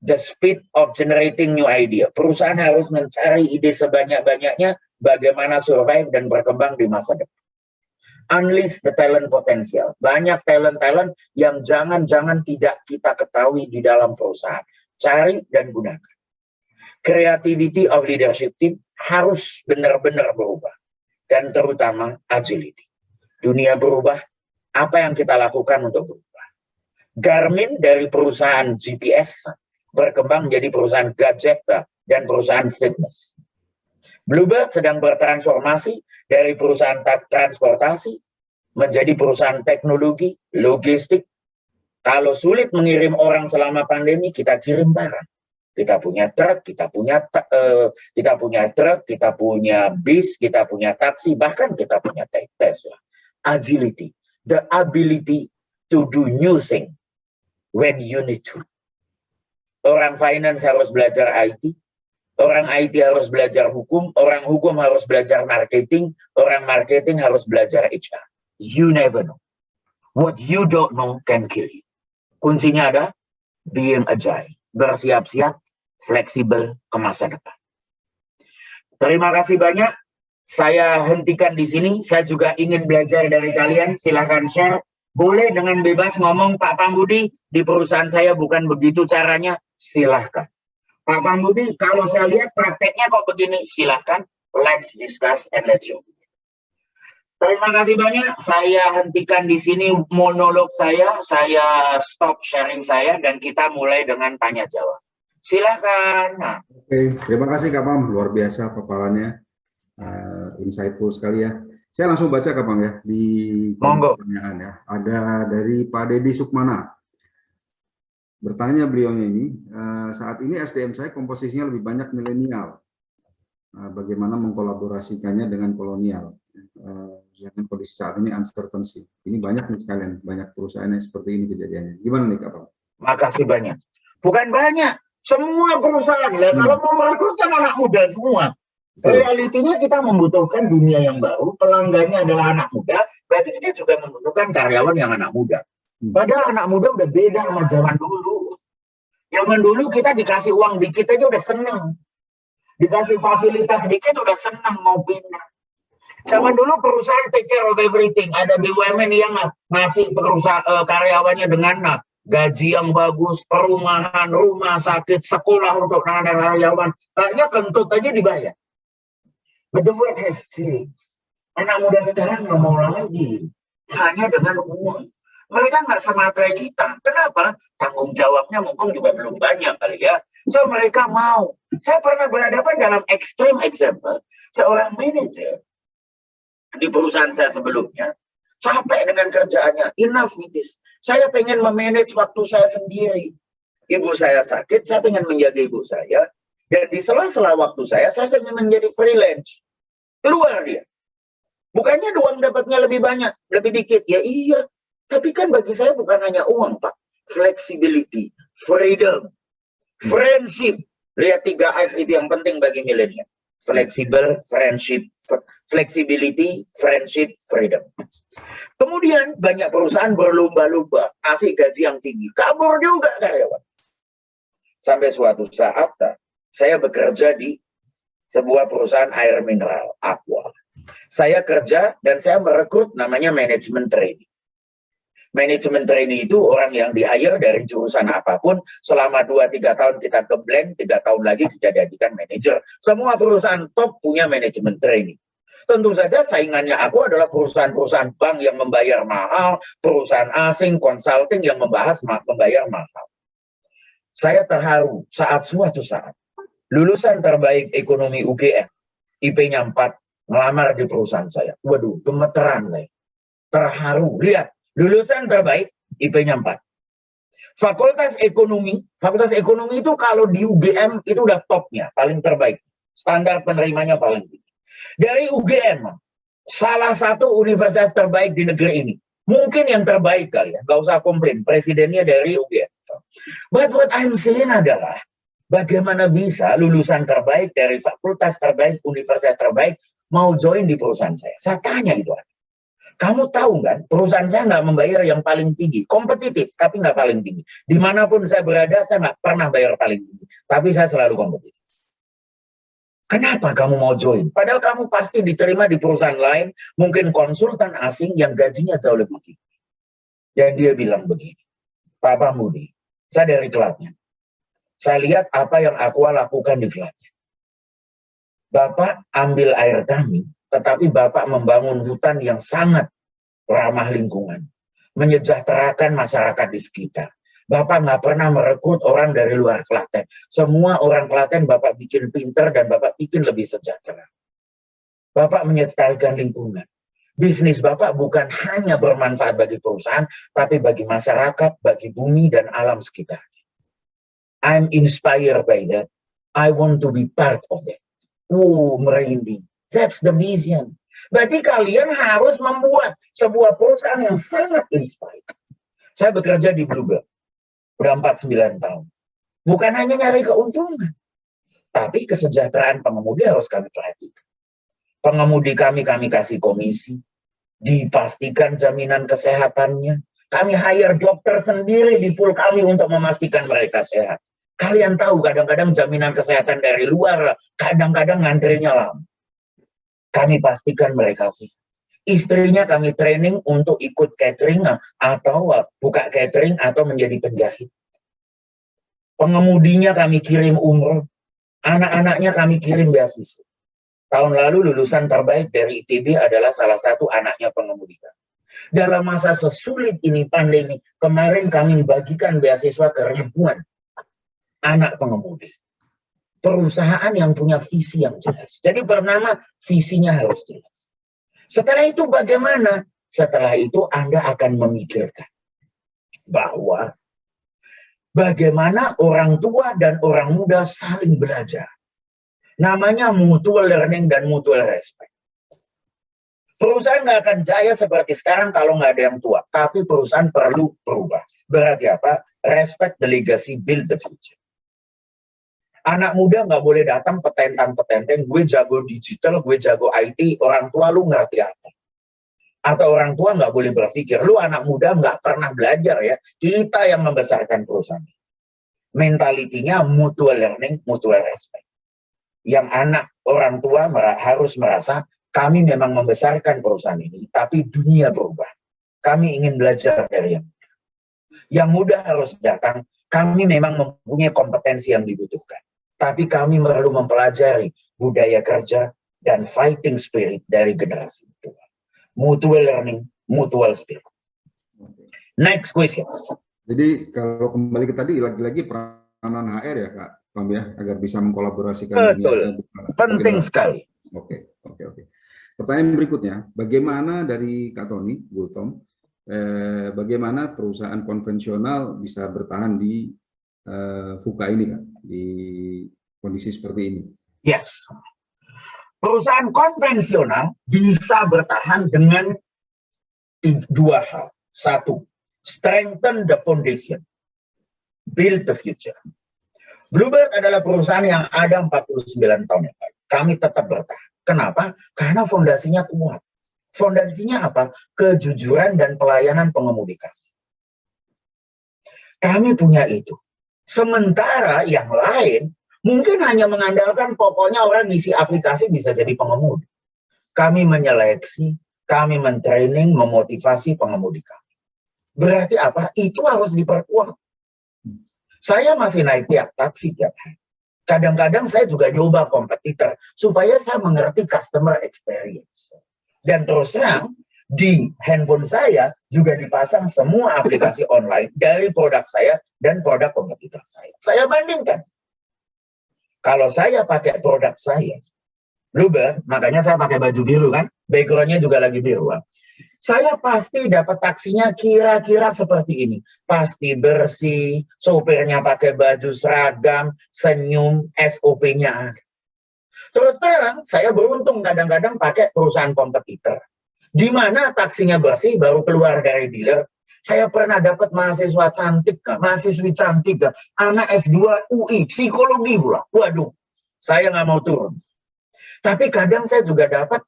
The speed of generating new idea. Perusahaan harus mencari ide sebanyak-banyaknya bagaimana survive dan berkembang di masa depan. Unleash the talent potential. Banyak talent-talent yang jangan-jangan tidak kita ketahui di dalam perusahaan. Cari dan gunakan. Creativity of leadership team harus benar-benar berubah. Dan terutama agility. Dunia berubah, apa yang kita lakukan untuk berubah? Garmin dari perusahaan GPS berkembang menjadi perusahaan gadget dan perusahaan fitness. Bluebird sedang bertransformasi dari perusahaan transportasi menjadi perusahaan teknologi, logistik. Kalau sulit mengirim orang selama pandemi, kita kirim barang. Kita punya truk, kita punya truk, kita punya bis, kita punya taksi, bahkan kita punya Tesla. Agility, the ability to do new thing when you need to. Orang finance harus belajar IT, orang IT harus belajar hukum, orang hukum harus belajar marketing, orang marketing harus belajar HR. You never know. What you don't know can kill you. Kuncinya ada being agile, bersiap-siap, fleksibel ke masa depan. Terima kasih banyak. Saya hentikan di sini. Saya juga ingin belajar dari kalian. Silahkan share. Boleh dengan bebas ngomong, Pak Pambudi, di perusahaan saya bukan begitu caranya. Silahkan. Pak Pambudi, kalau saya lihat prakteknya kok begini, silahkan. Let's discuss and let's show. Terima kasih banyak. Saya hentikan di sini monolog saya stop sharing saya, dan kita mulai dengan tanya jawab. Silakan. Nah. Oke, terima kasih Kak Pam, luar biasa paparannya, insightful sekali ya. Saya langsung baca Kak Pam ya di pertanyaan ya. Ada dari Pak Dedi Sukmana. Bertanya beliaunya ini, saat ini SDM saya komposisinya lebih banyak milenial. Bagaimana mengkolaborasikannya dengan kolonial? Dengan kondisi saat ini uncertainty. Ini banyak nih sekalian, banyak perusahaan yang seperti ini kejadiannya. Gimana nih Kak Pam? Makasih banyak. Bukan banyak. Semua perusahaan, kalau mau merekrut kan anak muda semua. Realitinya kita membutuhkan dunia yang baru, pelanggannya adalah anak muda, berarti kita juga membutuhkan karyawan yang anak muda. Padahal anak muda udah beda sama zaman dulu. Zaman dulu kita dikasih uang dikit aja udah seneng. Dikasih fasilitas dikit udah seneng mau pindah. Zaman dulu perusahaan take care of everything. Ada BUMN yang ngasih karyawannya dengan gaji yang bagus, perumahan, rumah sakit, sekolah untuk karyawan. Kayaknya kentut aja dibayar. But the world has changed. Anak muda sekarang nggak mau lagi. Hanya dengan uang. Mereka nggak sematre kita. Kenapa? Tanggung jawabnya mungkin juga belum banyak kali ya. So mereka mau. Saya pernah berhadapan dalam extreme example. Seorang manajer di perusahaan saya sebelumnya. Capek dengan kerjaannya. Enough with this. Saya pengen memanage waktu saya sendiri. Ibu saya sakit, saya pengen menjaga ibu saya. Dan di sela-sela waktu saya ingin menjadi freelance. Keluar dia. Bukannya uang dapatnya lebih banyak, lebih dikit. Ya iya. Tapi kan bagi saya bukan hanya uang, Pak. Flexibility, freedom, friendship. Lihat 3F itu yang penting bagi milenial. Flexible, friendship, flexibility, friendship, freedom. Kemudian banyak perusahaan berlomba-lomba kasih gaji yang tinggi, kabur juga karyawan. Sampai suatu saat saya bekerja di sebuah perusahaan air mineral, Aqua. Saya kerja dan saya merekrut namanya manajemen trainee. Manajemen trainee itu orang yang di-hire dari jurusan apapun, selama 2-3 tahun kita ke blank, 3 tahun lagi kita jadikan manajer. Semua perusahaan top punya manajemen trainee. Tentu saja saingannya aku adalah perusahaan-perusahaan bank yang membayar mahal, perusahaan asing, consulting yang membayar mahal. Saya terharu suatu saat, lulusan terbaik ekonomi UGM, IP-nya 4, ngelamar di perusahaan saya. Waduh, gemeteran saya. Terharu, lihat, lulusan terbaik, IP-nya 4. Fakultas ekonomi itu kalau di UGM itu udah topnya, paling terbaik. Standar penerimanya paling tinggi. Dari UGM, salah satu universitas terbaik di negeri ini. Mungkin yang terbaik kali ya, nggak usah komplain, presidennya dari UGM. But what I'm saying adalah, bagaimana bisa lulusan terbaik dari fakultas terbaik, universitas terbaik, mau join di perusahaan saya? Saya tanya itu. Kamu tahu kan, perusahaan saya nggak membayar yang paling tinggi, kompetitif, tapi nggak paling tinggi. Dimanapun saya berada, saya nggak pernah bayar paling tinggi, tapi saya selalu kompetitif. Kenapa kamu mau join? Padahal kamu pasti diterima di perusahaan lain, mungkin konsultan asing yang gajinya jauh lebih tinggi. Dan dia bilang begini, Pak Pambudi, saya dari Kelatnya. Saya lihat apa yang aku lakukan di Kelatnya. Bapak ambil air kami, tetapi Bapak membangun hutan yang sangat ramah lingkungan. Menyejahterakan masyarakat di sekitar. Bapak nggak pernah merekrut orang dari luar Klaten. Semua orang Klaten Bapak bikin pinter dan Bapak bikin lebih sejahtera. Bapak melestarikan lingkungan. Bisnis Bapak bukan hanya bermanfaat bagi perusahaan, tapi bagi masyarakat, bagi bumi dan alam sekitar. I'm inspired by that. I want to be part of that. Merinding. That's the vision. Berarti kalian harus membuat sebuah perusahaan yang sangat inspired. Saya bekerja di Bluebird. Udah 49 tahun. Bukan hanya nyari keuntungan. Tapi kesejahteraan pengemudi harus kami perhatikan. Pengemudi kami kasih komisi. Dipastikan jaminan kesehatannya. Kami hire dokter sendiri di pool kami untuk memastikan mereka sehat. Kalian tahu kadang-kadang jaminan kesehatan dari luar, kadang-kadang ngantrinya lama. Kami pastikan mereka sih. Istrinya kami training untuk ikut catering atau buka catering atau menjadi penjahit. Pengemudinya kami kirim umroh. Anak-anaknya kami kirim beasiswa. Tahun lalu lulusan terbaik dari ITB adalah salah satu anaknya pengemudi kami. Dalam masa sesulit ini pandemi, kemarin kami membagikan beasiswa ke ribuan anak pengemudi. Perusahaan yang punya visi yang jelas. Jadi pertama, visinya harus jelas. Setelah itu bagaimana? Setelah itu Anda akan memikirkan bahwa bagaimana orang tua dan orang muda saling belajar. Namanya mutual learning dan mutual respect. Perusahaan nggak akan jaya seperti sekarang kalau nggak ada yang tua. Tapi perusahaan perlu berubah. Berarti apa? Respect the legacy, build the future. Anak muda nggak boleh datang petentang-petenteng, gue jago digital, gue jago IT, orang tua lu ngerti apa. Atau orang tua nggak boleh berpikir, lu anak muda nggak pernah belajar ya, kita yang membesarkan perusahaan. Mentalitinya mutual learning, mutual respect. Yang anak orang tua harus merasa, kami memang membesarkan perusahaan ini, tapi dunia berubah. Kami ingin belajar dari yang muda. Yang muda harus datang, kami memang mempunyai kompetensi yang dibutuhkan. Tapi kami perlu mempelajari budaya kerja dan fighting spirit dari generasi tua. Mutual learning, mutual spirit. Next question. Jadi kalau kembali ke tadi, lagi-lagi peranan HR ya Kak Tom ya, agar bisa mengkolaborasikan. Betul, penting sekali. Oke. Pertanyaan berikutnya, bagaimana dari Kak Tony, Bu Tom, bagaimana perusahaan konvensional bisa bertahan di VUCA ini Kak, di kondisi seperti ini? Yes. Perusahaan konvensional bisa bertahan dengan dua hal. Satu, strengthen the foundation, build the future. Bluebird adalah perusahaan yang ada 49 tahun yang lalu. Kami tetap bertahan. Kenapa? Karena fondasinya kuat. Fondasinya apa? Kejujuran dan pelayanan pengemudi kami. Kami punya itu. Sementara yang lain mungkin hanya mengandalkan pokoknya orang ngisi aplikasi bisa jadi pengemudi. Kami menyeleksi, kami mentraining, memotivasi pengemudi kami. Berarti apa? Itu harus diperkuat. Saya masih naik taksi tiap hari. Kadang-kadang saya juga coba kompetitor supaya saya mengerti customer experience. Dan terus terang, di handphone saya juga dipasang semua aplikasi online dari produk saya dan produk kompetitor saya. Saya bandingkan. Kalau saya pakai produk saya, Bluebird, makanya saya pakai baju biru kan, backgroundnya juga lagi biru. Saya pasti dapat taksinya kira-kira seperti ini. Pasti bersih, sopirnya pakai baju seragam, senyum, SOP-nya ada. Terus terang, saya beruntung kadang-kadang pakai perusahaan kompetitor. Di mana taksinya bersih, baru keluar dari dealer. Saya pernah dapat mahasiswa cantik, mahasiswi cantik, anak S2 UI, psikologi pula. Waduh, saya nggak mau turun. Tapi kadang saya juga dapat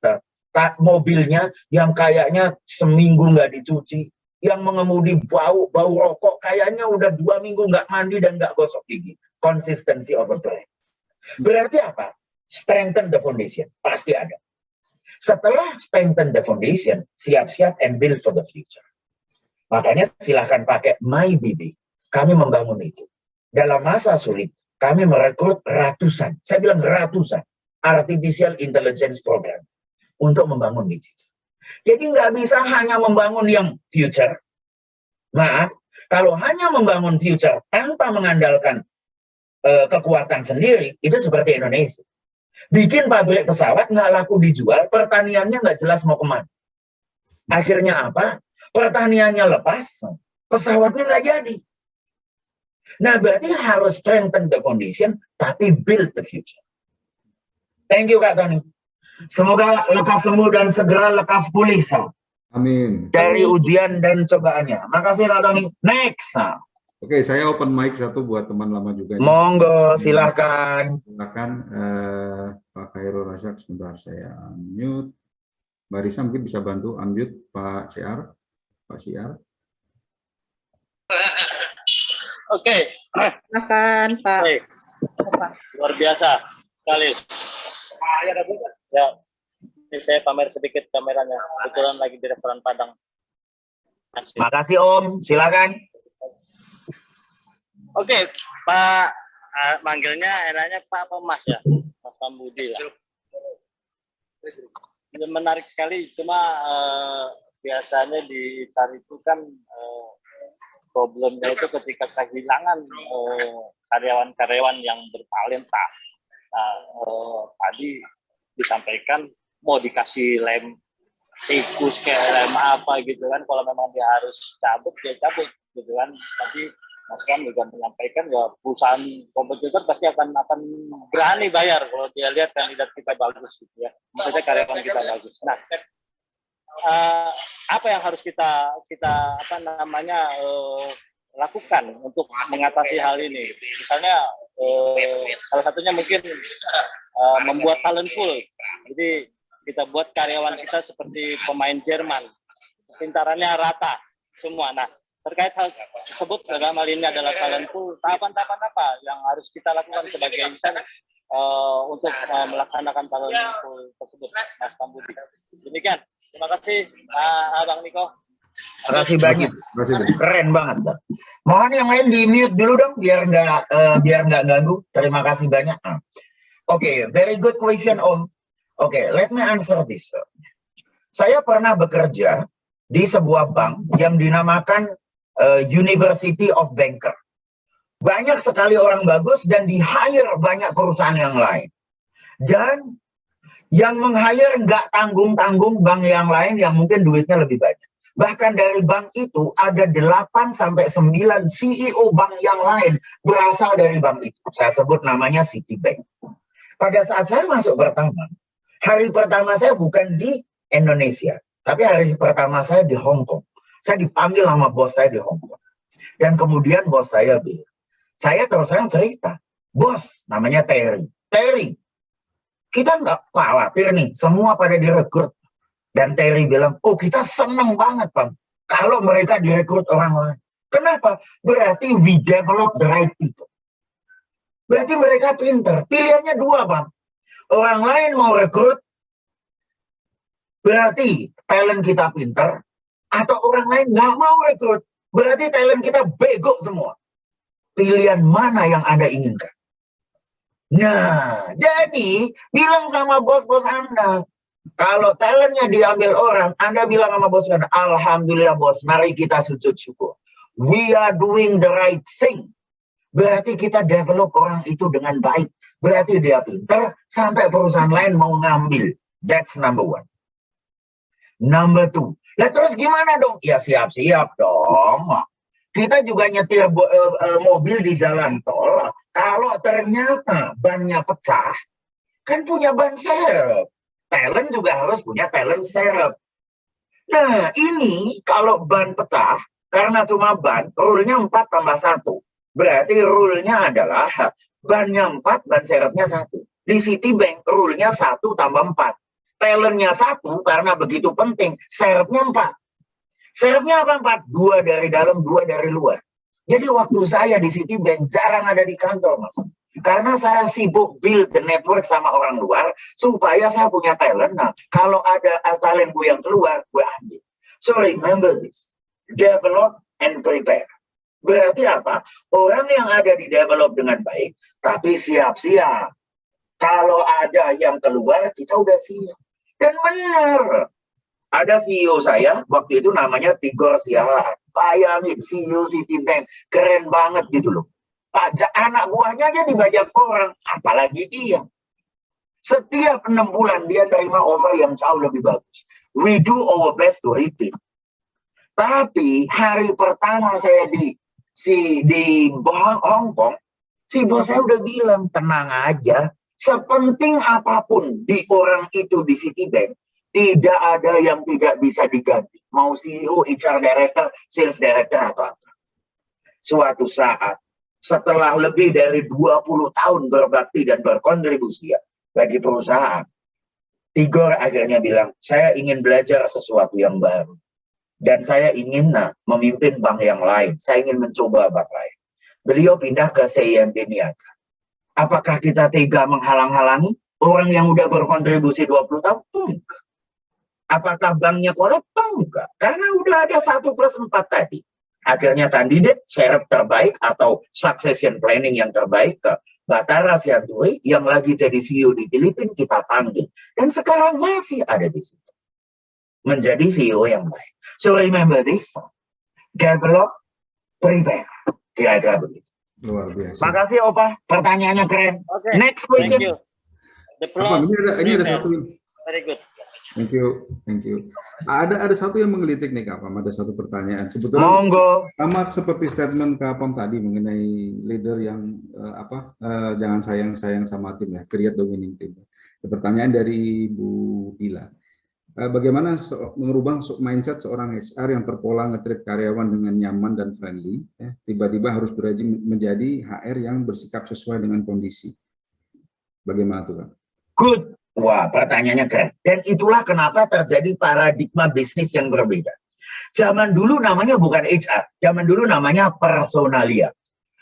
mobilnya yang kayaknya seminggu nggak dicuci, yang mengemudi bau rokok, kayaknya udah 2 minggu nggak mandi dan nggak gosok gigi. Consistency over brand. Berarti apa? Strengthen the foundation. Pasti ada. Setelah strengthen the foundation, siap-siap and build for the future. Makanya silahkan pakai MyBB. Kami membangun itu. Dalam masa sulit, kami merekrut ratusan, saya bilang ratusan, artificial intelligence program untuk membangun digital. Jadi nggak bisa hanya membangun yang future. Maaf, kalau hanya membangun future tanpa mengandalkan kekuatan sendiri, itu seperti Indonesia. Bikin pabrik pesawat nggak laku dijual, pertaniannya nggak jelas mau kemana. Akhirnya apa? Pertaniannya lepas, pesawatnya nggak jadi. Nah, berarti harus strengthen the condition, tapi build the future. Thank you, Kak Tony. Semoga lekas sembuh dan segera lekas pulih, Kak, Amin. dari Amin. ujian dan cobaannya. Makasih, Kak Tony. Next. Oke, saya open mic satu buat teman lama juga. Monggo, silahkan. Silakan Pak Khairul Rasyad, sebentar saya unmute. Mbak Risa mungkin bisa bantu unmute Pak CR. Pak CR. Oke, Silakan Pak. baik. Luar biasa sekali. Ya, ini saya pamer sedikit kameranya. Kebetulan lagi di restoran Padang. Makasih, Om. Silakan. Oke, Pak, manggilnya enaknya Pak apa Mas ya? Mas Pambudi lah. Menarik sekali, cuma biasanya di SAR itu kan problemnya itu ketika kehilangan karyawan-karyawan yang bertalenta. Nah, tadi disampaikan mau dikasih lem tikus kayak lem apa gitu kan, kalau memang dia harus cabut dia cabut gitu kan. Tapi Mas Kam juga menyampaikan ya perusahaan kompetitor pasti akan berani bayar kalau dia lihat kandidat kita bagus gitu ya, maksudnya karyawan kita bagus. Nah, apa yang harus kita lakukan untuk mengatasi hal ini? Misalnya salah satunya mungkin membuat talent pool. Jadi kita buat karyawan kita seperti pemain Jerman, pintarannya rata semua. Nah, terkait hal tersebut, dalam hal ini adalah talent pool, tahapan-tahapan apa yang harus kita lakukan sebagai insan untuk melaksanakan talent pool tersebut, Mas Pambudi. Demikian, terima kasih Abang Niko. Terima kasih banyak. Keren banget. Mohon yang lain di mute dulu dong, biar nggak ganggu. Terima kasih banyak. Oke, very good question, Om. Oke, let me answer this. Saya pernah bekerja di sebuah bank yang dinamakan University of Banker. Banyak sekali orang bagus dan di-hire banyak perusahaan yang lain. Dan yang meng-hire nggak tanggung-tanggung bank yang lain yang mungkin duitnya lebih banyak. Bahkan dari bank itu ada 8 sampai 9 CEO bank yang lain berasal dari bank itu. Saya sebut namanya Citibank. Pada saat saya masuk pertama, hari pertama saya bukan di Indonesia, tapi hari pertama saya di Hong Kong. Saya dipanggil sama bos saya di Hong Kong. Dan kemudian bos saya bilang, saya terus terang cerita, bos namanya Terry. Terry, kita nggak khawatir nih, semua pada direkrut. Dan Terry bilang, oh kita seneng banget Bang, kalau mereka direkrut orang lain. Kenapa? Berarti we develop the right people. Berarti mereka pinter. Pilihannya dua Bang. Orang lain mau rekrut, berarti talent kita pinter. Atau orang lain nggak mau rekrut, berarti talent kita bego semua. Pilihan mana yang Anda inginkan? Nah, jadi bilang sama bos-bos Anda, kalau talentnya diambil orang, Anda bilang sama bos Anda, alhamdulillah bos, mari kita sujud syukur. We are doing the right thing. Berarti kita develop orang itu dengan baik. Berarti dia pinter, sampai perusahaan lain mau ngambil. That's number one. Number two. Lah terus gimana dong? Ya siap-siap dong. Kita juga nyetir mobil di jalan tol. Kalau ternyata bannya pecah, kan punya ban serep. Talent juga harus punya talent serep. Nah ini kalau ban pecah, karena cuma ban, rule-nya 4 tambah 1. Berarti rule-nya adalah bannya 4, ban serepnya 1. Di Citibank rule-nya 1 tambah 4. Talentnya 1 karena begitu penting, serepnya 4. Serepnya apa 4? 2 dari dalam, 2 dari luar. Jadi waktu saya di Citibank jarang ada di kantor, Mas. Karena saya sibuk build the network sama orang luar, supaya saya punya talent. Nah, kalau ada talent gue yang keluar, gue ambil. So remember this. Develop and prepare. Berarti apa? Orang yang ada di develop dengan baik, tapi siap-siap. Kalau ada yang keluar, kita udah siap. Dan benar, ada CEO saya, waktu itu namanya Tigor Siahaan. Bayangin, CEO Citibank, keren banget gitu loh. Pajak anak buahnya aja dibajak orang, apalagi dia. Setiap 6 bulan dia terima offer yang jauh lebih bagus. We do our best to retain. Tapi hari pertama saya di di Hong Kong, si bos saya udah bilang, tenang aja, sepenting apapun di orang itu di Citibank, tidak ada yang tidak bisa diganti. Mau CEO, HR Director, Sales Director, atau apa. Suatu saat, setelah lebih dari 20 tahun berbakti dan berkontribusi bagi perusahaan, Tigor akhirnya bilang, saya ingin belajar sesuatu yang baru. Dan saya ingin memimpin bank yang lain. Saya ingin mencoba bank lain. Beliau pindah ke CIMB Niaga. Apakah kita tega menghalang-halangi orang yang udah berkontribusi 20 tahun? Enggak. Apakah banknya korup? Enggak. Karena udah ada 1+4 tadi. Akhirnya kandidat serep terbaik atau succession planning yang terbaik ke Batara Sianturi yang lagi jadi CEO di Filipina kita panggil. Dan sekarang masih ada di situ. Menjadi CEO yang baik. So remember this. Develop, prepare. Kira-kira begitu. Luar biasa. Makasih Opa, pertanyaannya keren. Okay. Next question. Thank you. The Apa, floor. ini ada satu. Very good. Thank you. Ada satu yang menggelitik nih Kak Pam, ada satu pertanyaan. Kebetulan Monggo. sama seperti statement Kak Pam tadi mengenai leader yang jangan sayang sama tim ya, create the winning team. Pertanyaan dari Bu Dila. Bagaimana merubah mindset seorang HR yang terpola nge-treat karyawan dengan nyaman dan friendly, ya, tiba-tiba harus menjadi HR yang bersikap sesuai dengan kondisi. Bagaimana tuh Kak? Good. Wah, pertanyaannya keren. Dan itulah kenapa terjadi paradigma bisnis yang berbeda. Zaman dulu namanya bukan HR, zaman dulu namanya personalia.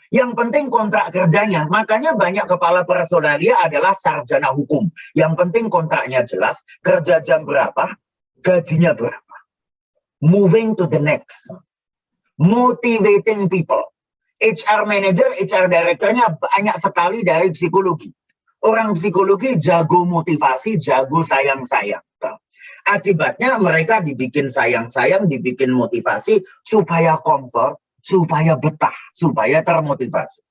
Yang penting kontrak kerjanya, makanya banyak kepala personalia adalah sarjana hukum. Yang penting kontraknya jelas, kerja jam berapa, gajinya berapa. Moving to the next. Motivating people. HR manager, HR directornya banyak sekali dari psikologi. Orang psikologi jago motivasi, jago sayang-sayang. Akibatnya mereka dibikin sayang-sayang, dibikin motivasi supaya komfort, supaya betah, supaya termotivasi.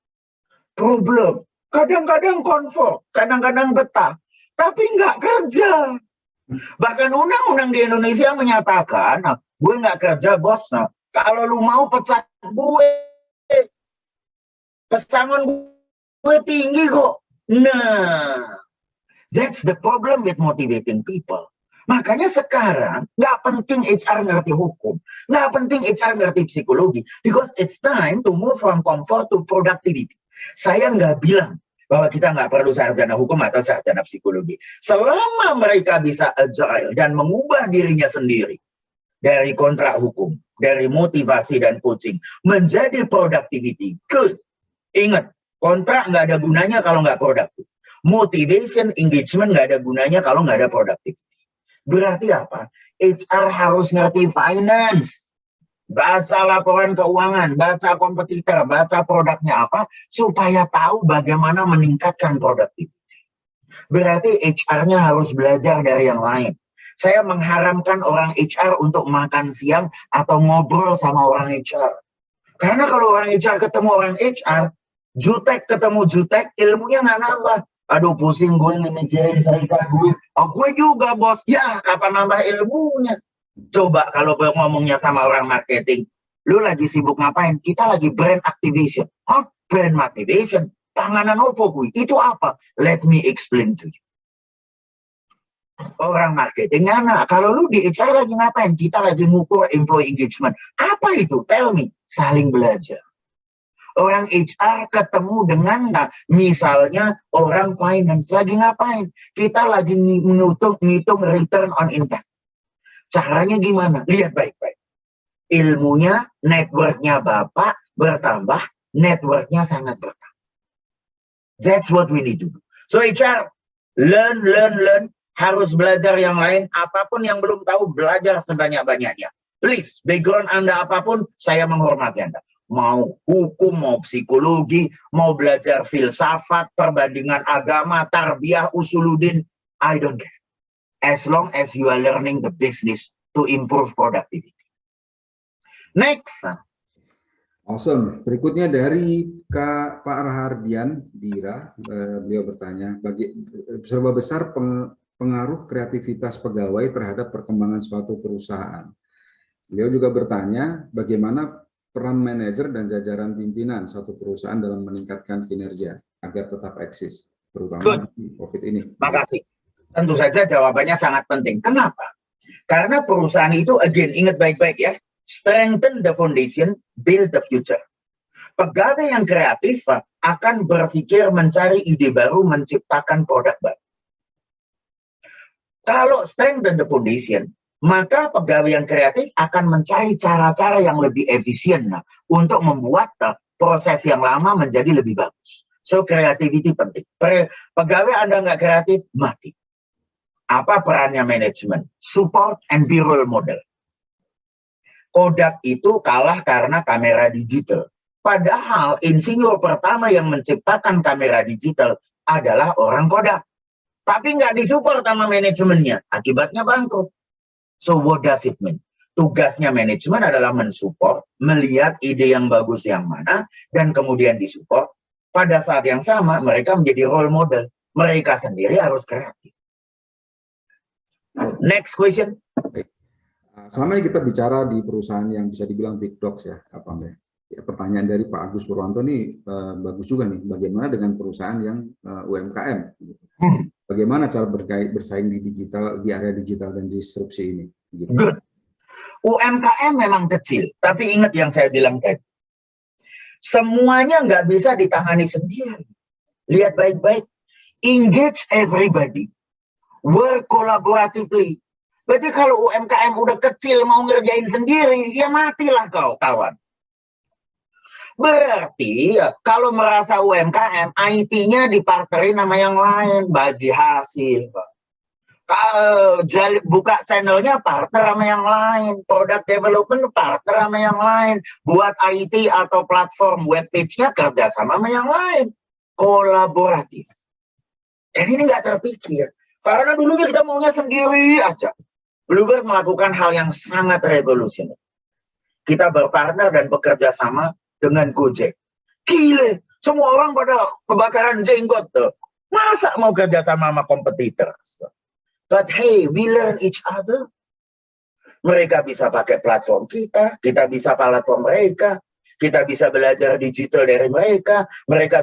Problem, kadang-kadang komfort, kadang-kadang betah, tapi nggak kerja. Bahkan undang-undang di Indonesia menyatakan, gue nggak kerja bos, kalau lu mau pecat gue, pesangon gue tinggi kok. Nah, that's the problem with motivating people. Makanya sekarang nggak penting HR ngerti hukum, nggak penting HR ngerti psikologi, because it's time to move from comfort to productivity. Saya nggak bilang bahwa kita nggak perlu sarjana hukum atau sarjana psikologi. Selama mereka bisa agile dan mengubah dirinya sendiri dari kontrak hukum, dari motivasi dan coaching menjadi productivity, good. Ingat, kontrak nggak ada gunanya kalau nggak produktif. Motivation, engagement nggak ada gunanya kalau nggak ada productivity. Berarti apa? HR harus ngerti finance. Baca laporan keuangan, baca kompetitor, baca produknya apa, supaya tahu bagaimana meningkatkan productivity. Berarti HR-nya harus belajar dari yang lain. Saya mengharamkan orang HR untuk makan siang atau ngobrol sama orang HR. Karena kalau orang HR ketemu orang HR, jutek ketemu jutek, ilmunya nggak nambah. Aduh pusing gue mikirin serikat gue. Oh gue juga bos. Ya kapan nambah ilmunya? Coba kalau ngomongnya sama orang marketing. Lu lagi sibuk ngapain? Kita lagi brand activation. Hah? Brand activation? Panganan opo gue? Itu apa? Let me explain to you. Orang marketing nah, kalau lu di HR lagi ngapain? Kita lagi ngukur employee engagement. Apa itu? Tell me. Saling belajar. Orang HR ketemu dengan, misalnya orang finance lagi ngapain? Kita lagi ngitung return on investment. Caranya gimana? Lihat baik-baik. Ilmunya, networknya Bapak bertambah, networknya sangat bertambah. That's what we need to do. So HR, learn. Harus belajar yang lain. Apapun yang belum tahu, belajar sebanyak-banyaknya. Please, background Anda apapun, saya menghormati Anda. Mau hukum, mau psikologi, mau belajar filsafat, perbandingan agama, tarbiyah, usuluddin, I don't care. As long as you are learning the business to improve productivity. Next. Awesome. Berikutnya dari Pak Rahardian Dira, beliau bertanya, seberapa besar pengaruh kreativitas pegawai terhadap perkembangan suatu perusahaan? Beliau juga bertanya, bagaimana peran manajer dan jajaran pimpinan suatu perusahaan dalam meningkatkan kinerja agar tetap eksis, terutama di COVID ini? Makasih. Tentu saja jawabannya sangat penting. Kenapa? Karena perusahaan itu, again, ingat baik-baik ya, strengthen the foundation, build the future. Pegawai yang kreatif akan berpikir mencari ide baru, menciptakan produk baru. Kalau strengthen the foundation, maka pegawai yang kreatif akan mencari cara-cara yang lebih efisien untuk membuat proses yang lama menjadi lebih bagus. So, creativity penting. Pegawai Anda nggak kreatif, mati. Apa perannya manajemen? Support and be role model. Kodak itu kalah karena kamera digital. Padahal insinyur pertama yang menciptakan kamera digital adalah orang Kodak. Tapi nggak disupport sama manajemennya. Akibatnya bangkrut. So what does it mean? Tugasnya manajemen adalah mensupport, melihat ide yang bagus yang mana, dan kemudian disupport. Pada saat yang sama, mereka menjadi role model. Mereka sendiri harus kreatif. Next question. Selama ini kita bicara di perusahaan yang bisa dibilang big dogs ya, apa Mbak? Ya, pertanyaan dari Pak Agus Purwanto nih bagus juga nih. Bagaimana dengan perusahaan yang UMKM? Bagaimana cara bersaing di digital, di area digital dan disrupsi ini? Gitu. Good. UMKM memang kecil, tapi ingat yang saya bilang tadi. Semuanya nggak bisa ditangani sendiri. Lihat baik-baik. Engage everybody. Work collaboratively. Berarti kalau UMKM udah kecil mau ngerjain sendiri, ya matilah kau, kawan. Berarti kalau merasa UMKM, IT-nya dipartnerin sama yang lain, bagi hasil. Buka channelnya partner sama yang lain, product development partner sama yang lain, buat IT atau platform web page-nya kerja sama yang lain, kolaboratif. Dan ini nggak terpikir, karena dulunya kita maunya sendiri aja. Bluebird melakukan hal yang sangat revolusioner. Kita berpartner dan bekerja sama dengan Gojek. Gile, semua orang pada kebakaran jenggot tuh. Masa mau kerja sama kompetitor? But hey, we learn each other. Mereka bisa pakai platform kita bisa platform mereka, kita bisa belajar digital dari mereka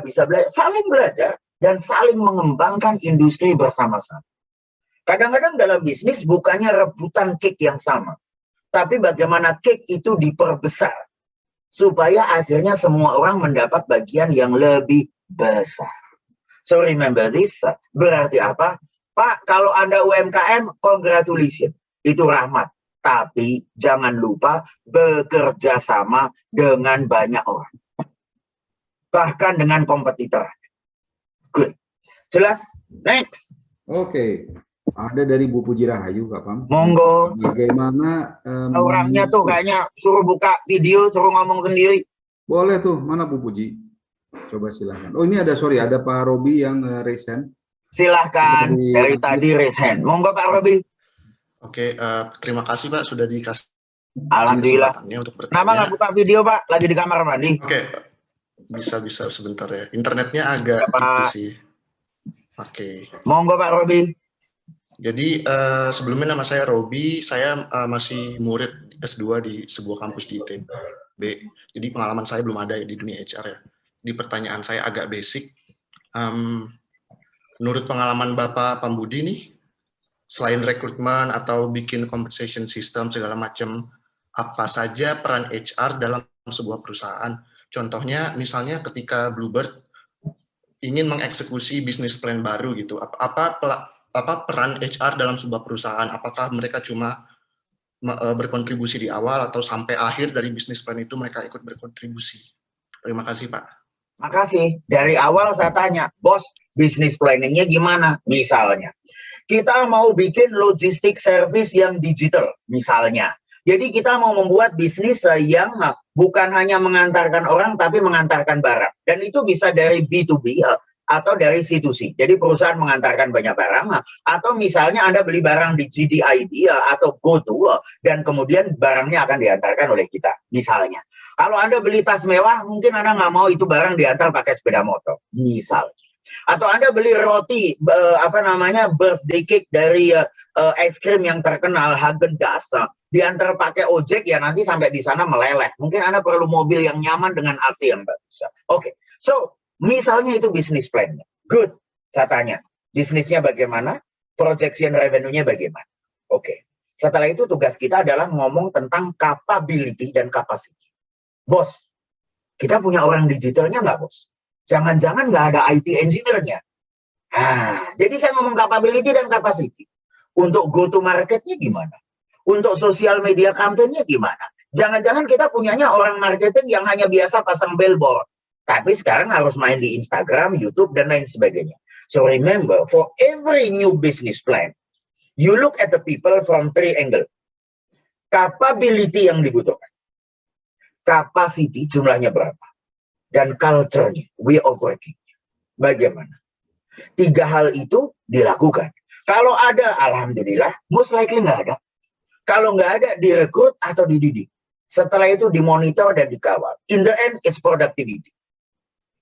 bisa saling belajar dan saling mengembangkan industri bersama-sama. Kadang-kadang dalam bisnis bukannya rebutan cake yang sama, tapi bagaimana cake itu diperbesar supaya akhirnya semua orang mendapat bagian yang lebih besar. So remember this, berarti apa? Pak, kalau Anda UMKM, congratulations. Itu rahmat. Tapi jangan lupa bekerja sama dengan banyak orang. Bahkan dengan kompetitor. Good. Jelas? Next. Oke. Ada dari Bu Puji Rahayu, Kak Pam. Monggo. Bagaimana orangnya tuh kayaknya suruh buka video, suruh ngomong sendiri. Boleh tuh, mana Bu Puji? Coba silahkan. Oh ini ada Pak Robi yang raise hand. Silahkan, dari tadi raise hand. Monggo Pak Robi. Oke, terima kasih Pak sudah dikasih Alhamdulillah. untuk bertanya. Kenapa nggak buka video Pak? Lagi di kamar mandi. Oke, bisa sebentar ya. Internetnya agak Pak. itu sih. Oke. Monggo Pak Robi. Jadi sebelumnya nama saya Robi, saya masih murid S2 di sebuah kampus di ITB. Jadi pengalaman saya belum ada di dunia HR ya. Di pertanyaan saya agak basic. Menurut pengalaman Bapak Pambudi nih, selain rekrutmen atau bikin compensation system segala macam, apa saja peran HR dalam sebuah perusahaan? Contohnya, misalnya ketika Bluebird ingin mengeksekusi bisnis plan baru gitu, apa peran HR dalam sebuah perusahaan? Apakah mereka cuma berkontribusi di awal atau sampai akhir dari bisnis plan itu mereka ikut berkontribusi? Terima kasih Pak. Makasih. Dari awal saya tanya, bos, bisnis planningnya gimana? Misalnya, kita mau bikin logistik service yang digital, misalnya. Jadi kita mau membuat bisnis yang bukan hanya mengantarkan orang, tapi mengantarkan barang. Dan itu bisa dari B2B atau dari C2C. Jadi perusahaan mengantarkan banyak barang, atau misalnya Anda beli barang di GDID atau GoTo, dan kemudian barangnya akan diantarkan oleh kita, misalnya. Kalau Anda beli tas mewah, mungkin Anda nggak mau itu barang diantar pakai sepeda motor, misalnya. Atau Anda beli roti, birthday cake dari es krim yang terkenal, Häagen-Dazs, diantar pakai ojek ya nanti sampai di sana meleleh. Mungkin Anda perlu mobil yang nyaman dengan AC yang bagus. Oke, so misalnya itu bisnis plan-nya. Good, saya tanya, bisnisnya bagaimana? Projection revenue-nya bagaimana? Oke, setelah itu tugas kita adalah ngomong tentang capability dan capacity. Bos, kita punya orang digitalnya nggak, Bos? Jangan-jangan nggak ada IT engineer-nya. Jadi saya ngomong capability dan capacity. Untuk go to market-nya gimana? Untuk sosial media campaign-nya gimana? Jangan-jangan kita punyanya orang marketing yang hanya biasa pasang billboard. Tapi sekarang harus main di Instagram, YouTube, dan lain sebagainya. So remember, for every new business plan, you look at the people from 3 angles. Capability yang dibutuhkan. Capacity jumlahnya berapa. Dan culture-nya, way of working. Bagaimana? 3 hal itu dilakukan. Kalau ada, alhamdulillah, most likely nggak ada. Kalau nggak ada, direkrut atau dididik. Setelah itu dimonitor dan dikawal. In the end, it's productivity.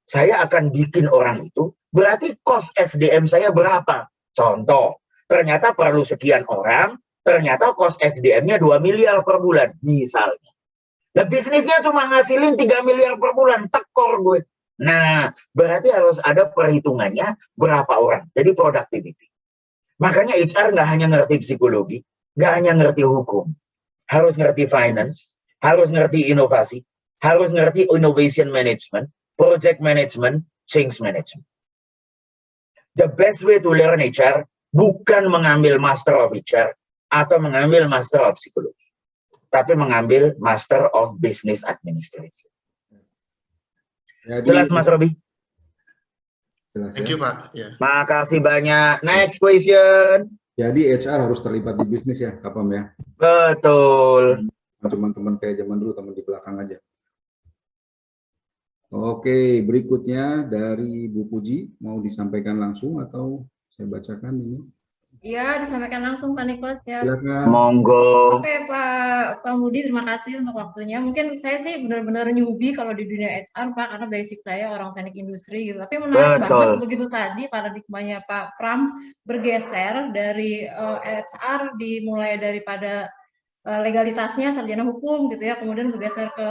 Saya akan bikin orang itu, berarti cost SDM saya berapa? Contoh, ternyata perlu sekian orang, ternyata cost SDM-nya 2 miliar per bulan, misalnya. Nah, bisnisnya cuma ngasilin 3 miliar per bulan, tekor gue. Nah, berarti harus ada perhitungannya berapa orang. Jadi productivity. Makanya HR nggak hanya ngerti psikologi, nggak hanya ngerti hukum. Harus ngerti finance, harus ngerti inovasi, harus ngerti innovation management, project management, change management. The best way to learn HR bukan mengambil master of HR atau mengambil master of psikologi, tapi mengambil master of business administration. Jadi, Jelas Mas Robi? jelas, Thank ya. you, Pak. Ya. Makasih banyak. Next question. Jadi HR harus terlibat di bisnis ya, Kapam ya. Betul. Teman-teman kayak zaman dulu, teman di belakang aja. Oke, berikutnya dari Bu Puji, mau disampaikan langsung atau saya bacakan ini? Iya, disampaikan langsung Pak Niklas ya. Silakan. Monggo. Oke Pak Budi, terima kasih untuk waktunya. Mungkin saya sih benar-benar newbie kalau di dunia HR Pak, karena basic saya orang teknik industri gitu. Tapi menarik Betul. banget begitu tadi paradigmanya Pak Pram bergeser dari HR dimulai daripada legalitasnya sarjana hukum gitu ya, kemudian bergeser ke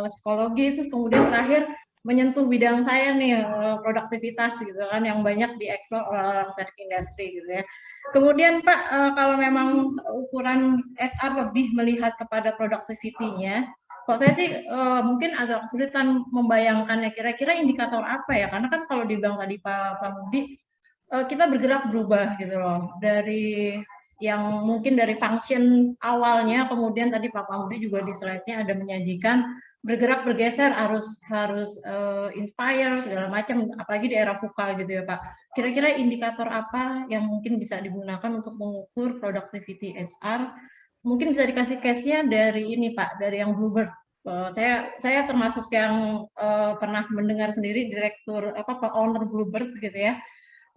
psikologi, terus kemudian terakhir menyentuh bidang saya nih, produktivitas gitu kan, yang banyak dieksplor oleh orang teknik industri gitu ya. Kemudian Pak, kalau memang ukuran HR lebih melihat kepada productivity-nya, kok saya sih mungkin agak kesulitan membayangkannya, kira-kira indikator apa ya, karena kan kalau dibilang tadi Pak Budi, kita bergerak berubah gitu loh, dari yang mungkin dari function awalnya, kemudian tadi Pak Budi juga di slide-nya ada menyajikan bergerak bergeser harus inspire segala macam, apalagi di era VUCA gitu ya Pak. Kira-kira indikator apa yang mungkin bisa digunakan untuk mengukur productivity HR? Mungkin bisa dikasih case-nya dari ini Pak, dari yang Bluebird. Saya termasuk yang pernah mendengar sendiri direktur owner Bluebird gitu ya,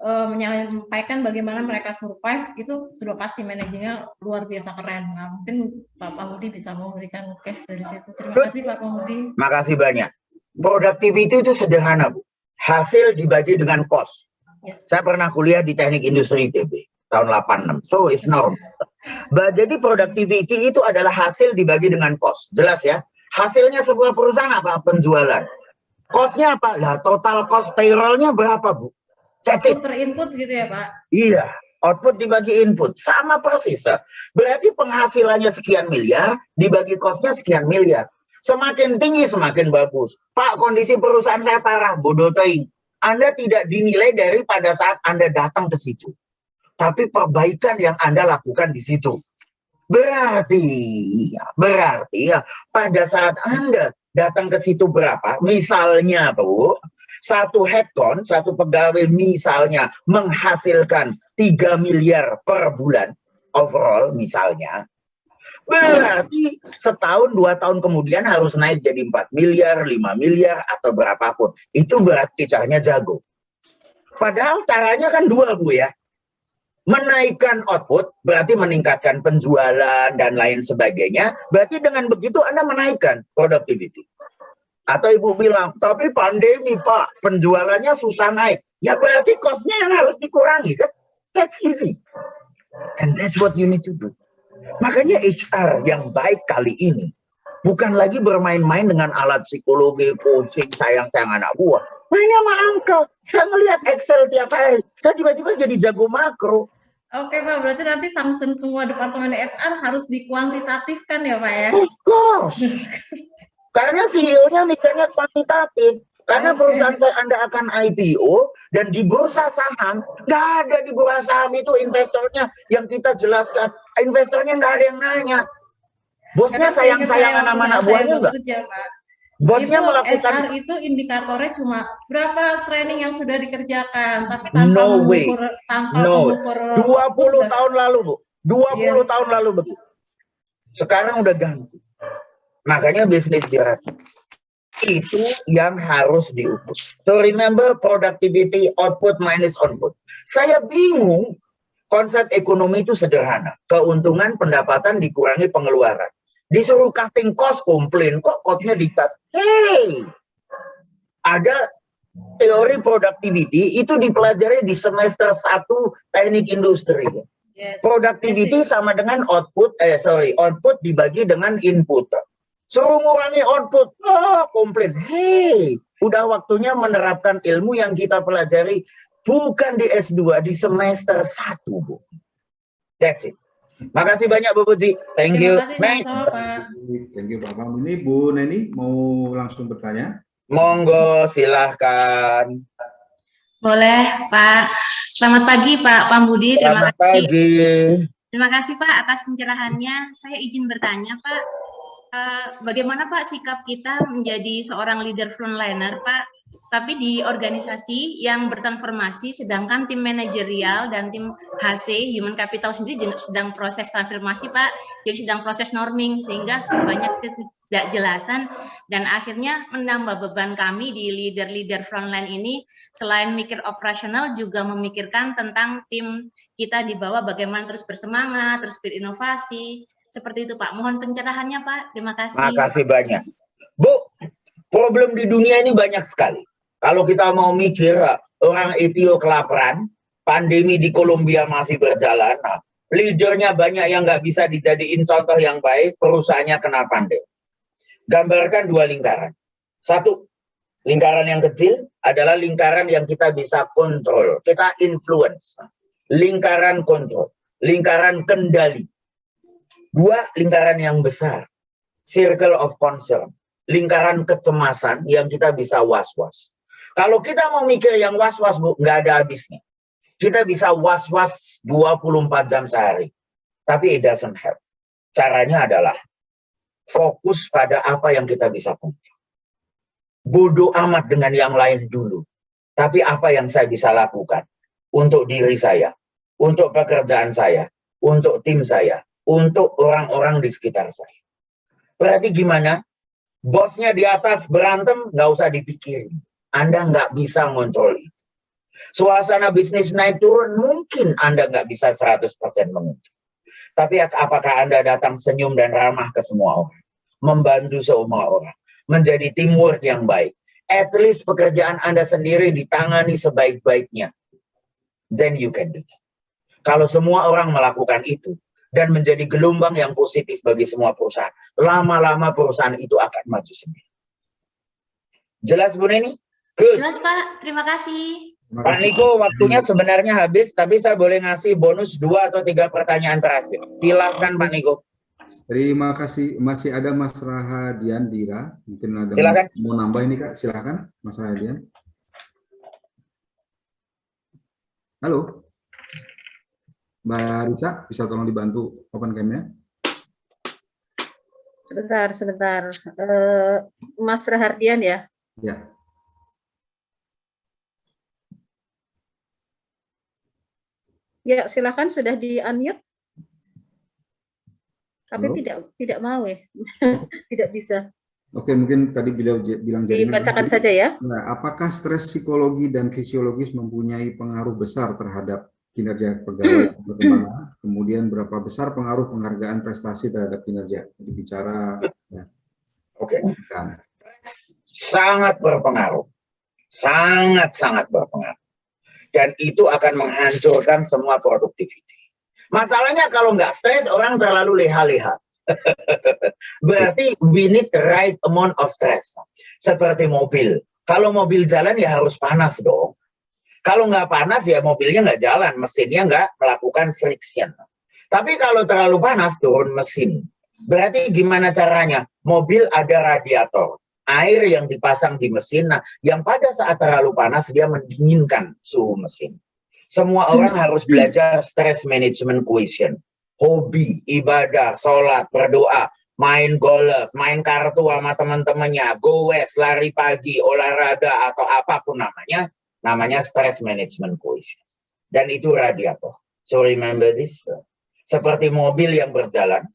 menyampaikan bagaimana mereka survive, itu sudah pasti manajingnya luar biasa keren. Nah, mungkin Pak Budi bisa memberikan case dari situ. Terima kasih Pak Budi. Makasih banyak. Productivity itu sederhana, Bu. Hasil dibagi dengan cost. Yes. Saya pernah kuliah di Teknik Industri ITB tahun 86. So it's normal. Jadi productivity itu adalah hasil dibagi dengan cost. Jelas ya. Hasilnya sebuah perusahaan apa? Penjualan. Cost-nya apa? Lah total cost payroll-nya berapa, Bu? Output per input gitu ya Pak? Iya, output dibagi input, sama persis. Berarti penghasilannya sekian miliar, dibagi cost-nya sekian miliar. Semakin tinggi, semakin bagus. Pak, kondisi perusahaan saya parah, bodoh teing. Anda tidak dinilai dari pada saat Anda datang ke situ. Tapi perbaikan yang Anda lakukan di situ. Berarti ya, pada saat Anda datang ke situ berapa, misalnya Bu, satu headcount, satu pegawai misalnya menghasilkan 3 miliar per bulan overall misalnya, berarti setahun 2 tahun kemudian harus naik jadi 4 miliar, 5 miliar atau berapapun. Itu berarti caranya jago. Padahal caranya kan 2 Bu ya. Menaikkan output berarti meningkatkan penjualan dan lain sebagainya. Berarti dengan begitu Anda menaikkan productivity. Atau Ibu bilang, tapi pandemi Pak, penjualannya susah naik. Ya berarti cost-nya yang harus dikurangi kan? That's easy. And that's what you need to do. Makanya HR yang baik kali ini bukan lagi bermain-main dengan alat psikologi, coaching, sayang-sayang anak buah. Mainnya sama angka. Saya ngelihat Excel tiap hari. Saya tiba-tiba jadi jago makro. Oke Pak, berarti nanti function semua departemen HR harus dikuantitatifkan ya Pak ya? Of course. Karena CEO-nya mikirnya kuantitatif. Karena perusahaan Anda akan IPO dan di bursa saham, nggak ada di bursa saham itu investornya yang kita jelaskan. Investornya nggak ada yang nanya. Bosnya sayang-sayangan sama anak buahnya nggak? Bosnya itu melakukan HR itu indikatornya cuma berapa training yang sudah dikerjakan, tapi tanpa mengukur, mengukur 20 tahun lalu, Bu. 20 tahun lalu begitu. Sekarang udah ganti. Makanya bisnis direct itu yang harus diukur. So remember productivity, output minus output. Saya bingung, konsep ekonomi itu sederhana. Keuntungan pendapatan dikurangi pengeluaran. Disuruh cutting cost, komplain, kok cost-nya dikasih. Hey, ada teori productivity itu dipelajari di semester 1 teknik industri. Productivity sama dengan output dibagi dengan input. Suruh ngurangi output, komplain. Hey, udah waktunya menerapkan ilmu yang kita pelajari bukan di S2, di semester 1, Bu. That's it. Makasih banyak Bu Puji. Thank you. Terima kasih Pak. Thank you Pak Pram. Ini Bu Neni mau langsung bertanya? Monggo, silahkan. Boleh Pak. Selamat pagi Pak Pambudi. Terima Selamat kasih. pagi. Terima kasih Pak atas pencerahannya. Saya izin bertanya Pak. Bagaimana Pak sikap kita menjadi seorang leader frontliner Pak? Tapi di organisasi yang bertransformasi, sedangkan tim manajerial dan tim HC, Human Capital sendiri sedang proses transformasi Pak, jadi sedang proses norming, sehingga banyak ketidakjelasan, dan akhirnya menambah beban kami di leader-leader frontline ini, selain mikir operasional, juga memikirkan tentang tim kita di bawah, bagaimana terus bersemangat, terus berinovasi, seperti itu Pak. Mohon pencerahannya Pak, terima kasih. Makasih banyak. Bu, problem di dunia ini banyak sekali. Kalau kita mau mikir, orang Ethiopia kelaparan, pandemi di Kolombia masih berjalan, leadernya banyak yang nggak bisa dijadiin contoh yang baik, perusahaannya kena pandemi. Gambarkan 2 lingkaran. 1, lingkaran yang kecil adalah lingkaran yang kita bisa kontrol, kita influence. Lingkaran kontrol, lingkaran kendali. 2, lingkaran yang besar, circle of concern, lingkaran kecemasan yang kita bisa was-was. Kalau kita mau mikir yang was-was, Bu, nggak ada habisnya. Kita bisa was-was 24 jam sehari. Tapi it doesn't help. Caranya adalah fokus pada apa yang kita bisa kontrol. Bodoh amat dengan yang lain dulu. Tapi apa yang saya bisa lakukan untuk diri saya, untuk pekerjaan saya, untuk tim saya, untuk orang-orang di sekitar saya. Berarti gimana? Bosnya di atas berantem, nggak usah dipikirin. Anda nggak bisa ngontrol itu. Suasana bisnis naik turun, mungkin Anda nggak bisa 100% mengontrol. Tapi apakah Anda datang senyum dan ramah ke semua orang? Membantu semua orang. Menjadi teamwork yang baik. At least pekerjaan Anda sendiri ditangani sebaik-baiknya. Then you can do that. Kalau semua orang melakukan itu, dan menjadi gelombang yang positif bagi semua perusahaan, lama-lama perusahaan itu akan maju sendiri. Jelas Bu Neni? Good. Jelas Pak, terima kasih. Pak Niko, waktunya sebenarnya habis, tapi saya boleh ngasih bonus 2 atau 3 pertanyaan terakhir. Silakan Pak Niko. Terima kasih. Masih ada Mas Rahadian Dira. Mungkin ada silakan. Mau nambah ini Kak, silakan Mas Rahadian. Halo. Mbak Risa, bisa tolong dibantu open cam-nya? Sebentar. Mas Rahardian ya? Ya. Ya, silakan sudah di-unmute. Tapi Halo? tidak mau ya. Tidak bisa. Oke, mungkin tadi beliau bilang jaringan. Dibacakan saja ya. Nah, apakah stres psikologi dan fisiologis mempunyai pengaruh besar terhadap kinerja pegawai perkembangan? Kemudian berapa besar pengaruh penghargaan prestasi terhadap kinerja? Jadi bicara ya. Oke. Kan. Sangat berpengaruh. Sangat berpengaruh. Dan itu akan menghancurkan semua productivity. Masalahnya kalau nggak stres, orang terlalu leha-leha. Berarti we need the right amount of stress. Seperti mobil. Kalau mobil jalan ya harus panas dong. Kalau nggak panas ya mobilnya nggak jalan, mesinnya nggak melakukan friction. Tapi kalau terlalu panas turun mesin. Berarti gimana caranya? Mobil ada radiator, air yang dipasang di mesin. Nah, yang pada saat terlalu panas dia mendinginkan suhu mesin. Semua orang harus belajar stress management quotient. Hobi, ibadah, sholat, berdoa, main golf, main kartu sama teman-temannya, go west, lari pagi, olahraga atau apapun namanya stress management quotient. Dan itu radiator. So remember this. Seperti mobil yang berjalan,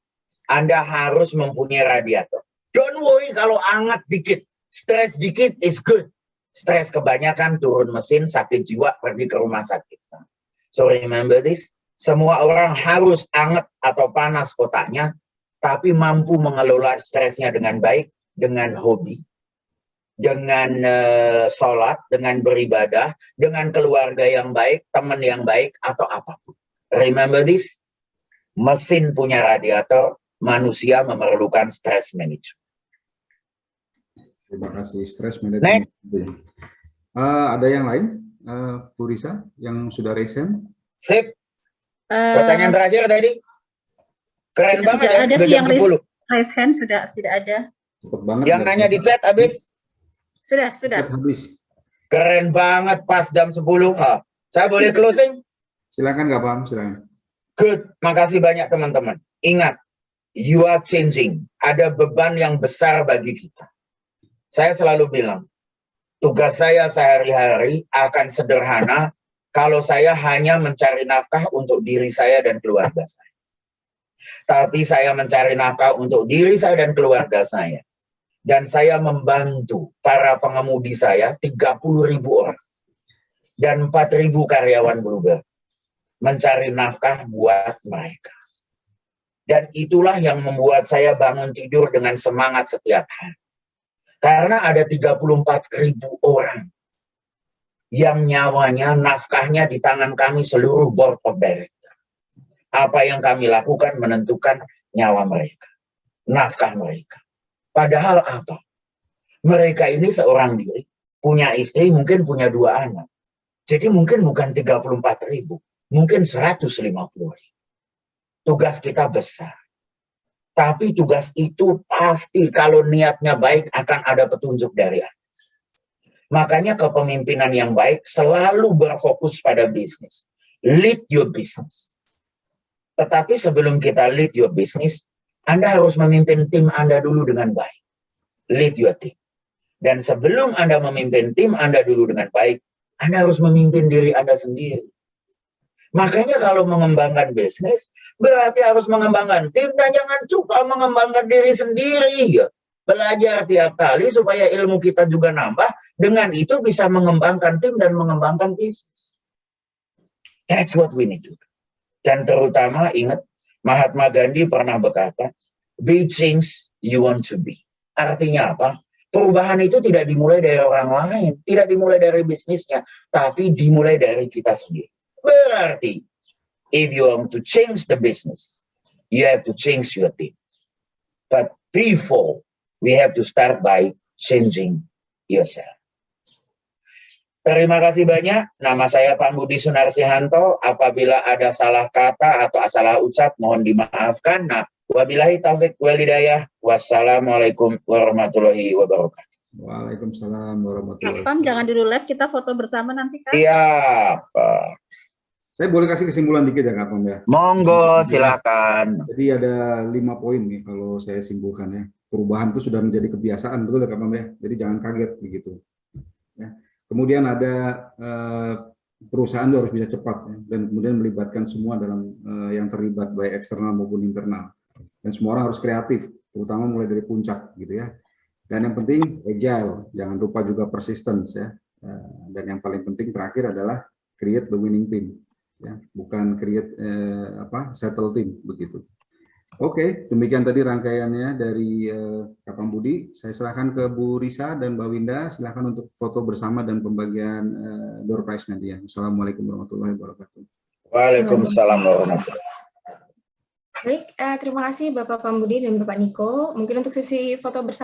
Anda harus mempunyai radiator. Don't worry kalau hangat dikit, stress dikit is good. Stres kebanyakan turun mesin, sakit jiwa, pergi ke rumah sakit. So remember this. Semua orang harus hangat atau panas kotaknya, tapi mampu mengelola stresnya dengan baik, dengan hobi, dengan sholat, dengan beribadah, dengan keluarga yang baik, teman yang baik, atau apapun. Remember this, mesin punya radiator, manusia memerlukan stress management. Terima kasih, stress management. Ada yang lain, Bu Risa, yang sudah raise hand? Sip. Pertanyaan terakhir tadi. Keren banget ya, ada udah jam 10. Raise hand sudah tidak ada. Cepet banget. Yang nanya di chat habis? Sudah. Habis. Keren banget pas jam 10. Saya boleh closing? Silakan, nggak paham, silakan. Good. Makasih banyak teman-teman. Ingat, you are changing. Ada beban yang besar bagi kita. Saya selalu bilang, tugas saya sehari-hari akan sederhana kalau saya hanya mencari nafkah untuk diri saya dan keluarga saya. Tapi saya mencari nafkah untuk diri saya dan keluarga saya. Dan saya membantu para pengemudi saya, 30.000 orang. Dan 4.000 karyawan Bluebird. Mencari nafkah buat mereka. Dan itulah yang membuat saya bangun tidur dengan semangat setiap hari. Karena ada 34.000 orang yang nyawanya, nafkahnya di tangan kami seluruh board of director. Apa yang kami lakukan menentukan nyawa mereka, nafkah mereka. Padahal apa? Mereka ini seorang diri, punya istri, mungkin punya 2 anak. Jadi mungkin bukan 34.000, mungkin 150.000. Tugas kita besar. Tapi tugas itu pasti kalau niatnya baik akan ada petunjuk dari atas. Makanya kepemimpinan yang baik selalu berfokus pada bisnis. Lead your business. Tetapi sebelum kita lead your business, Anda harus memimpin tim Anda dulu dengan baik. Lead your team. Dan sebelum Anda memimpin tim Anda dulu dengan baik, Anda harus memimpin diri Anda sendiri. Makanya kalau mengembangkan bisnis, berarti harus mengembangkan tim dan jangan suka mengembangkan diri sendiri. Ya. Belajar tiap kali supaya ilmu kita juga nambah, dengan itu bisa mengembangkan tim dan mengembangkan bisnis. That's what we need to do. Dan terutama ingat, Mahatma Gandhi pernah berkata, be change you want to be. Artinya apa? Perubahan itu tidak dimulai dari orang lain, tidak dimulai dari bisnisnya, tapi dimulai dari kita sendiri. Berarti, if you want to change the business, you have to change your team. But before, we have to start by changing yourself. Terima kasih banyak. Nama saya Pak Budi Sunarsihanto. Apabila ada salah kata atau salah ucap, mohon dimaafkan. Nah, wabillahi taufik wal hidayah. Wassalamualaikum warahmatullahi wabarakatuh. Waalaikumsalam warahmatullahi wabarakatuh. Pam, jangan dulu live, kita foto bersama nanti kan? Iya, Pak. Saya boleh kasih kesimpulan dikit ya, Kak Pam ya? Monggo, silakan. Jadi ada 5 poin nih kalau saya simpulkan ya. Perubahan itu sudah menjadi kebiasaan, betul ya Kak Pam ya? Jadi jangan kaget begitu. Ya. Kemudian ada perusahaan itu harus bisa cepat ya, dan kemudian melibatkan semua dalam yang terlibat baik eksternal maupun internal. Dan semua orang harus kreatif, terutama mulai dari puncak gitu ya. Dan yang penting agile, jangan lupa juga persistence ya. Dan yang paling penting terakhir adalah create the winning team. Ya, bukan create settle team begitu. Oke, demikian tadi rangkaiannya dari Kak Pam Budi. Saya serahkan ke Bu Risa dan Mbak Winda. Silakan untuk foto bersama dan pembagian door prize nanti ya. Assalamualaikum warahmatullahi wabarakatuh. Waalaikumsalam warahmatullahi wabarakatuh. Baik, terima kasih Bapak Pambudi dan Bapak Niko. Mungkin untuk sesi foto bersama